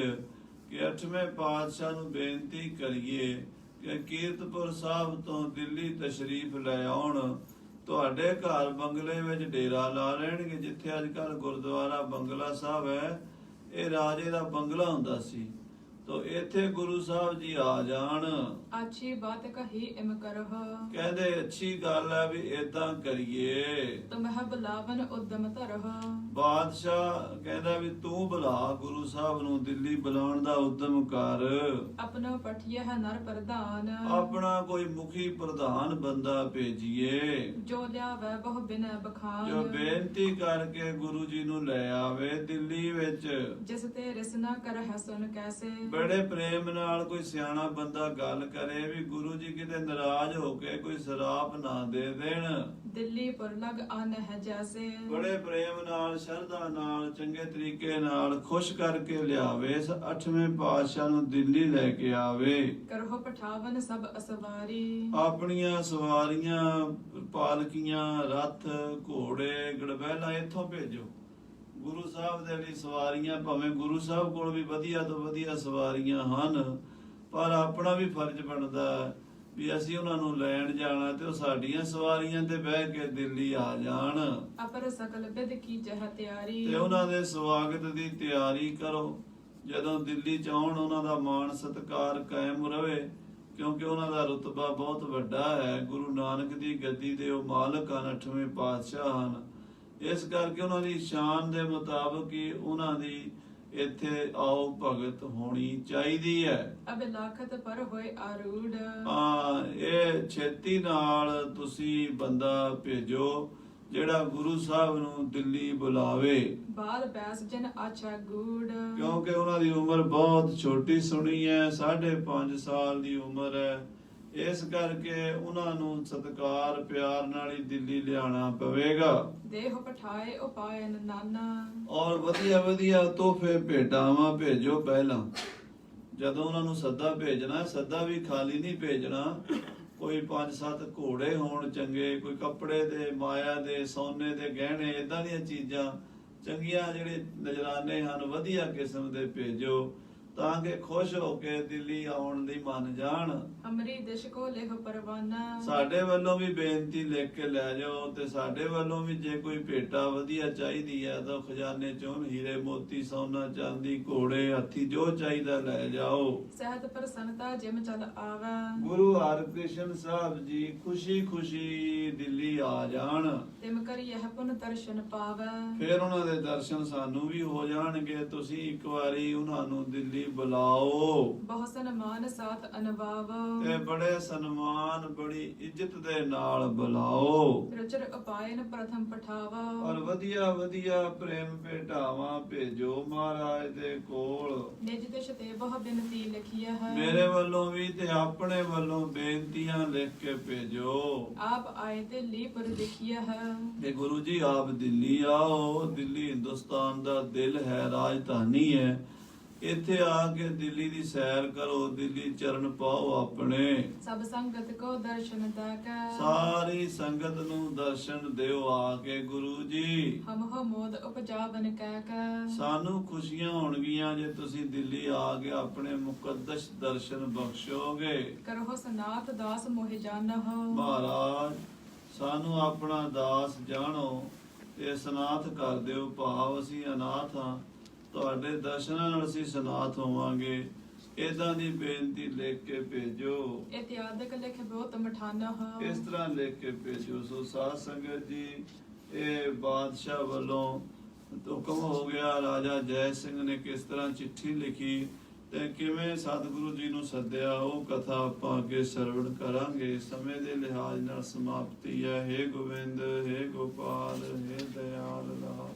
ਕਿ 8ਵੇਂ ਪਾਤਸ਼ਾਹ ਨੂੰ ਬੇਨਤੀ ਕਰੀਏ ਕਿ ਕੀਰਤਪੁਰ ਸਾਹਿਬ ਤੋਂ ਦਿੱਲੀ ਤਸ਼ਰੀਫ ਲੈ ਆਉਣ। ਤੁਹਾਡੇ ਘਰ ਬੰਗਲੇ ਵਿੱਚ ਡੇਰਾ ਲਾ ਲੈਣਗੇ। ਜਿੱਥੇ ਅੱਜ ਕੱਲ ਗੁਰਦੁਆਰਾ ਬੰਗਲਾ ਸਾਹਿਬ ਹੈ, ਇਹ ਰਾਜੇ ਦਾ ਬੰਗਲਾ ਹੁੰਦਾ ਸੀ। ਤੋ ਇੱਥੇ ਗੁਰੂ ਸਾਹਿਬ ਜੀ ਆ ਜਾਣ। ਅੱਛੀ ਬਾਤ ਕਹੀ ਇਮ ਕਰਹ, ਕਹਿੰਦੇ ਅੱਛੀ ਗੱਲ ਹੈ ਵੀ ਏਦਾਂ ਕਰੀਏ। ਤੁਮਹ ਬੁਲਾਵਨ ਉਦਮ ਧਰਹ, ਬਾਦਸ਼ਾਹ ਕਹਿੰਦਾ ਵੀ ਤੂੰ ਬੁਲਾ ਗੁਰੂ ਸਾਹਿਬ ਨੂੰ, ਦਿੱਲੀ ਬੁਲਾਉਣ ਦਾ ਉਦਮ ਕਰ। ਆਪਣਾ ਪਠੀਏ ਹੈ ਨਰ ਪ੍ਰਧਾਨ, ਆਪਣਾ ਕੋਈ ਮੁਖੀ ਪ੍ਰਧਾਨ ਬੰਦਾ ਭੇਜੀਏ ਜੋ ਲਿਆਵੈ ਬਹੁ ਬਿਨੈ ਬਖਾਨ। ਜੋ ਬੇਨਤੀ ਕਰਕੇ ਗੁਰੂ ਜੀ ਨੂੰ ਲੈ ਆਵੇ ਦਿੱਲੀ ਵਿੱਚ। ਜਿਸ ਤੇ ਰਿਸ ਨਾ ਕਰਹਿ ਸੁਨ ਕੈਸੇ, ਬੜੇ ਪ੍ਰੇਮ ਨਾਲ ਕੋਈ ਸਿਆਣਾ ਬੰਦਾ ਗੱਲ ਕਰੇ ਵੀ ਗੁਰੂ ਜੀ ਕਿਤੇ ਨਾਰਾਜ਼ ਹੋ ਕੇ ਕੋਈ ਸ਼ਰਾਪ ਨਾ ਦੇ ਦੇਣ। ਦਿੱਲੀ ਪਰ ਲਗ ਆਨ ਹੈ ਜੈਸੇ, ਬੜੇ ਪ੍ਰੇਮ ਨਾਲ, ਸ਼ਰਧਾ ਨਾਲ, ਚੰਗੇ ਤਰੀਕੇ ਨਾਲ ਖੁਸ਼ ਕਰਕੇ ਲਿਆਵੇ। 8ਵੇਂ ਪਾਤਸ਼ਾਹ ਨੂੰ ਦਿੱਲੀ ਲੈ ਕੇ ਆਵੇ। ਕਰਹੁ ਪਠਾਵਨ ਸਭ ਅਸਵਾਰੀ, ਆਪਣੀਆਂ ਸਵਾਰੀਆਂ, ਪਾਲਕੀਆਂ, ਰੱਥ, ਘੋੜੇ, ਗੜਬੈਲਾਂ ਇੱਥੋਂ ਭੇਜੋ। ਗੁਰੂ ਸਾਹਿਬ ਦੇ ਲਈ ਸਵਾਰੀਆਂ, ਭਾਵੇਂ ਗੁਰੂ ਸਾਹਿਬ ਕੋਲ ਵੀ ਵਧੀਆ ਤੋਂ ਵਧੀਆ ਸਵਾਰੀਆਂ ਹਨ, ਪਰ ਆਪਣਾ ਵੀ ਫਰਜ਼ ਬਣਦਾ ਵੀ ਅਸੀਂ ਉਹਨਾਂ ਨੂੰ ਲੈਣ ਜਾਣਾ ਤੇ ਉਹ ਸਾਡੀਆਂ ਸਵਾਰੀਆਂ ਤੇ ਬਹਿ ਕੇ ਦਿੱਲੀ ਆ ਜਾਣ। ਅਪਰ ਸਕਲ ਬਿਦ ਕੀ ਜਹ ਤਿਆਰੀ, ਤੇ ਉਹਨਾਂ ਦੇ ਸਵਾਗਤ ਦੀ ਤਿਆਰੀ ਕਰੋ। ਜਦੋਂ ਦਿੱਲੀ ਚ ਆਉਣ, ਉਹਨਾਂ ਦਾ ਮਾਣ ਸਤਿਕਾਰ ਕਾਇਮ ਰਵੇ, ਕਿਉਂਕਿ ਉਹਨਾਂ ਦਾ ਰੁਤਬਾ ਬਹੁਤ ਵੱਡਾ ਹੈ। ਗੁਰੂ ਨਾਨਕ ਦੀ ਗੱਦੀ ਦੇ ਉਹ ਮਾਲਕ ਹਨ, 8ਵੇਂ ਪਾਤਸ਼ਾਹ ਹਨ। ਇਸ ਕਰਕੇ ਉਹਨਾਂ ਦੀ ਸ਼ਾਨ ਦੇ ਮੁਤਾਬਕ ਹੀ ਉਹਨਾਂ ਦੀ ਇੱਥੇ ਆਓ ਭਗਤ ਹੋਣੀ ਚਾਹੀਦੀ ਹੈ। ਅਬ ਲਾਖਤ ਪਰ ਹੋਏ ਆਰੂੜ, ਇਹ ਛੇਤੀ ਨਾਲ ਤੁਸੀਂ ਬੰਦਾ ਭੇਜੋ ਜਿਹੜਾ ਗੁਰੂ ਸਾਹਿਬ ਨੂੰ ਦਿੱਲੀ ਬੁਲਾਵੇ। ਬਾਲ ਬੈਸ ਜਨ ਆਛਾ ਗੂੜ, ਕਿਉਂਕਿ ਉਹਨਾਂ ਦੀ ਉਮਰ ਬਹੁਤ ਛੋਟੀ ਸੁਣੀ ਹੈ, 5.5 ਸਾਲ ਦੀ ਉਮਰ ਹੈ। ਇਸ ਕਰਕੇ ਉਹਨਾਂ ਨੂੰ ਸਤਿਕਾਰ ਪਿਆਰ ਨਾਲ ਹੀ ਦਿੱਲੀ ਲਿਆਣਾ ਪਵੇਗਾ। ਦੇਹ ਪਠਾਏ ਉਪਾਇਨ ਨਾਨਾ, ਔਰ ਵਧੀਆ ਵਧੀਆ ਤੋਹਫੇ ਭੇਟਾਵਾਂ ਭੇਜੋ। ਪਹਿਲਾਂ ਜਦੋਂ ਉਹਨਾਂ ਨੂੰ ਸੱਦਾ ਭੇਜਣਾ, ਸੱਦਾ ਵੀ ਖਾਲੀ ਨਹੀਂ ਭੇਜਣਾ। ਕੋਈ 5-7 ਘੋੜੇ ਹੋਣ ਚੰਗੇ, ਕੋਈ ਕੱਪੜੇ ਦੇ, ਮਾਇਆ ਦੇ, ਸੋਨੇ ਦੇ ਗਹਿਣੇ, ਇਦਾਂ ਦੀਆਂ ਚੀਜ਼ਾਂ ਚੰਗੀਆਂ ਜਿਹੜੇ ਨਜ਼ਰਾਨੇ ਹਨ ਵਧੀਆ ਕਿਸਮ ਦੇ ਭੇਜੋ, ਤਾਂ ਕਿ ਖੁਸ਼ ਹੋ ਕੇ ਦਿੱਲੀ ਆਉਣ ਲਈ ਮੰਨ ਜਾਣ। ਅਮਰੀ ਦਿਸ਼ ਕੋ ਲਿਖ ਪਰਵਾਨਾ, ਸਾਡੇ ਵੱਲੋਂ ਵੀ ਬੇਨਤੀ ਲਿਖ ਕੇ ਲੈ ਜਾਓ। ਤੇ ਸਾਡੇ ਵੱਲੋਂ ਵੀ ਜੇ ਕੋਈ ਭੇਟਾ ਵਧੀਆ ਚਾਹੀਦੀ ਹੈ ਤਾਂ ਖਜ਼ਾਨੇ ਚੋਂ ਹੀਰੇ ਮੋਤੀ, ਸੋਨਾ ਚਾਂਦੀ, ਘੋੜੇ, ਹਾਥੀ ਜੋ ਚਾਹੀਦਾ ਲੈ ਜਾਓ। ਸਹਿਤ ਪ੍ਰਸੰਨਤਾ ਜਿਮ ਚਲ ਆਵੈ, ਗੁਰੂ ਹਰਕ੍ਰਿਸ਼ਨ ਸਾਹਿਬ ਜੀ ਖੁਸ਼ੀ ਖੁਸ਼ੀ ਦਿੱਲੀ ਆ ਜਾਣ। ਤਿਮ ਕਰੀ ਇਹ ਪੁਨ ਦਰਸ਼ਨ ਪਾਵੈ, ਫਿਰ ਉਹਨਾਂ ਦੇ ਦਰਸ਼ਨ ਸਾਨੂੰ ਵੀ ਹੋ ਜਾਣਗੇ। ਤੁਸੀਂ ਇੱਕ ਵਾਰੀ ਉਹਨਾਂ ਨੂੰ ਦਿੱਲੀ ਬੁਲਾਓ ਬਹੁ ਸਨਮਾਨ ਸਾਥ ਅਨਵਾਵ, ਤੇ ਬੜੇ ਸਨਮਾਨ, ਬੜੀ ਇੱਜ਼ਤ ਦੇ ਨਾਲ ਬੁਲਾਓ। ਰਚਰ ਉਪਾਇਨ ਪ੍ਰਥਮ ਪਠਾਵਾ, ਔਰ ਵਧੀਆ ਵਧੀਆ ਪ੍ਰੇਮ ਭੇਟਾਵਾਂ ਭੇਜੋ ਮਹਾਰਾਜ ਦੇ ਕੋਲ। ਨਿਜ ਦਿਸ਼ ਤੇ ਬਹੁ ਬਿਨਤੀ ਲਿਖੀਆ ਹੈ, ਮੇਰੇ ਵੱਲੋਂ ਵੀ ਤੇ ਆਪਣੇ ਵੱਲੋਂ ਬੇਨਤੀਆਂ ਲਿਖ ਕੇ ਭੇਜੋ। ਆਪ ਆਏ ਦਿੱਲੀ ਪਰ ਦੇਖਿਆ ਹੈ, ਤੇ ਗੁਰੂ ਜੀ ਆਪ ਦਿੱਲੀ ਆਓ। ਦਿੱਲੀ ਹਿੰਦੁਸਤਾਨ ਦਾ ਦਿਲ ਹੈ, ਰਾਜਧਾਨੀ ਹੈ। ਇੱਥੇ ਆ ਕੇ ਦਿੱਲੀ ਦੀ ਸੈਰ ਕਰੋ, ਦਿੱਲੀ ਚਰਨ ਪਾਓ ਆਪਣੇ। सब संगत को दर्शन दाका ਸਾਰੀ ਸੰਗਤ ਨੂੰ ਦਰਸ਼ਨ ਦਿਓ ਆ ਕੇ ਗੁਰੂ ਜੀ। हम हो मोद उपजावन काका ਸਾਨੂੰ ਖੁਸ਼ੀਆਂ ਹੋਣਗੀਆਂ ਜੇ ਤੁਸੀਂ ਦਿੱਲੀ ਆ ਕੇ ਆਪਣੇ ਮੁਕੱਦਸ ਦਰਸ਼ਨ ਬਖਸ਼ੋਗੇ। करहो सनाथ दास मोहि जानहो ਮਹਾਰਾਜ ਸਾਨੂੰ ਆਪਣਾ ਦਾਸ ਜਾਣੋ ਤੇ ਸਨਾਥ ਕਰ ਦਿਓ, ਭਾਵ ਅਸੀਂ ਅਨਾਥ ਹਾਂ, ਤੁਹਾਡੇ ਦਰਸ਼ਨਾਂ ਨਾਲ ਅਸੀਂ ਸਨਾਥ ਹੋਵਾਂਗੇ। ਏਦਾਂ ਦੀ ਬੇਨਤੀ ਲਿਖ ਕੇ ਭੇਜੋ। इत्यादि लिख बहुत मठाना हो ਇਸ ਤਰ੍ਹਾਂ ਲਿਖ ਕੇ ਭੇਜੋ। ਸੋ ਸਾਧ ਸੰਗਤ ਜੀ, ਇਹ ਬਾਦਸ਼ਾਹ ਵੱਲੋਂ ਹੁਕਮ ਹੋ ਗਿਆ। ਰਾਜਾ ਜੈ ਸਿੰਘ ਨੇ ਕਿਸ ਤਰ੍ਹਾਂ ਚਿੱਠੀ ਲਿਖੀ ਤੇ ਕਿਵੇਂ ਸਤਿਗੁਰੂ ਜੀ ਨੂੰ ਸੱਦਿਆ, ਉਹ ਕਥਾ ਆਪਾਂ ਅੱਗੇ ਸਰਵਣ ਕਰਾਂਗੇ। ਸਮੇਂ ਦੇ ਲਿਹਾਜ਼ ਨਾਲ ਸਮਾਪਤੀ ਹੈ। ਹੇ ਗੋਬਿੰਦ, ਹੇ ਗੋਪਾਲ, ਹੇ ਦਇਆਲ ਲਾਲ,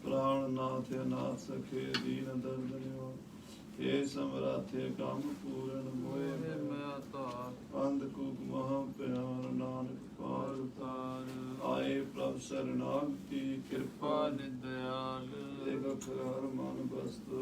ਪ੍ਰਾਣ ਨਾਥ ਅਨਾਥ ਸਖੇ ਦੀਨ ਦਰਦਨਿਓ, ਹੇ ਸਮਰਾਥੇ ਕੰਮ ਪੂਰਨ ਹੋਏ ਮੈਂ ਧਾਰ, ਅੰਧ ਕੂਕ ਮਹਾ ਪਿਆਰ ਨਾਨਕ ਪਾਰ ਉਤਾਰ। ਆਏ ਪ੍ਰਭ ਸਰਨਾਗਤੀ ਕਿਰਪਾ ਨਿਦਿਆਲ, ਏਕ ਅਖਰ ਹਰ ਮਨ ਬਸਤੁ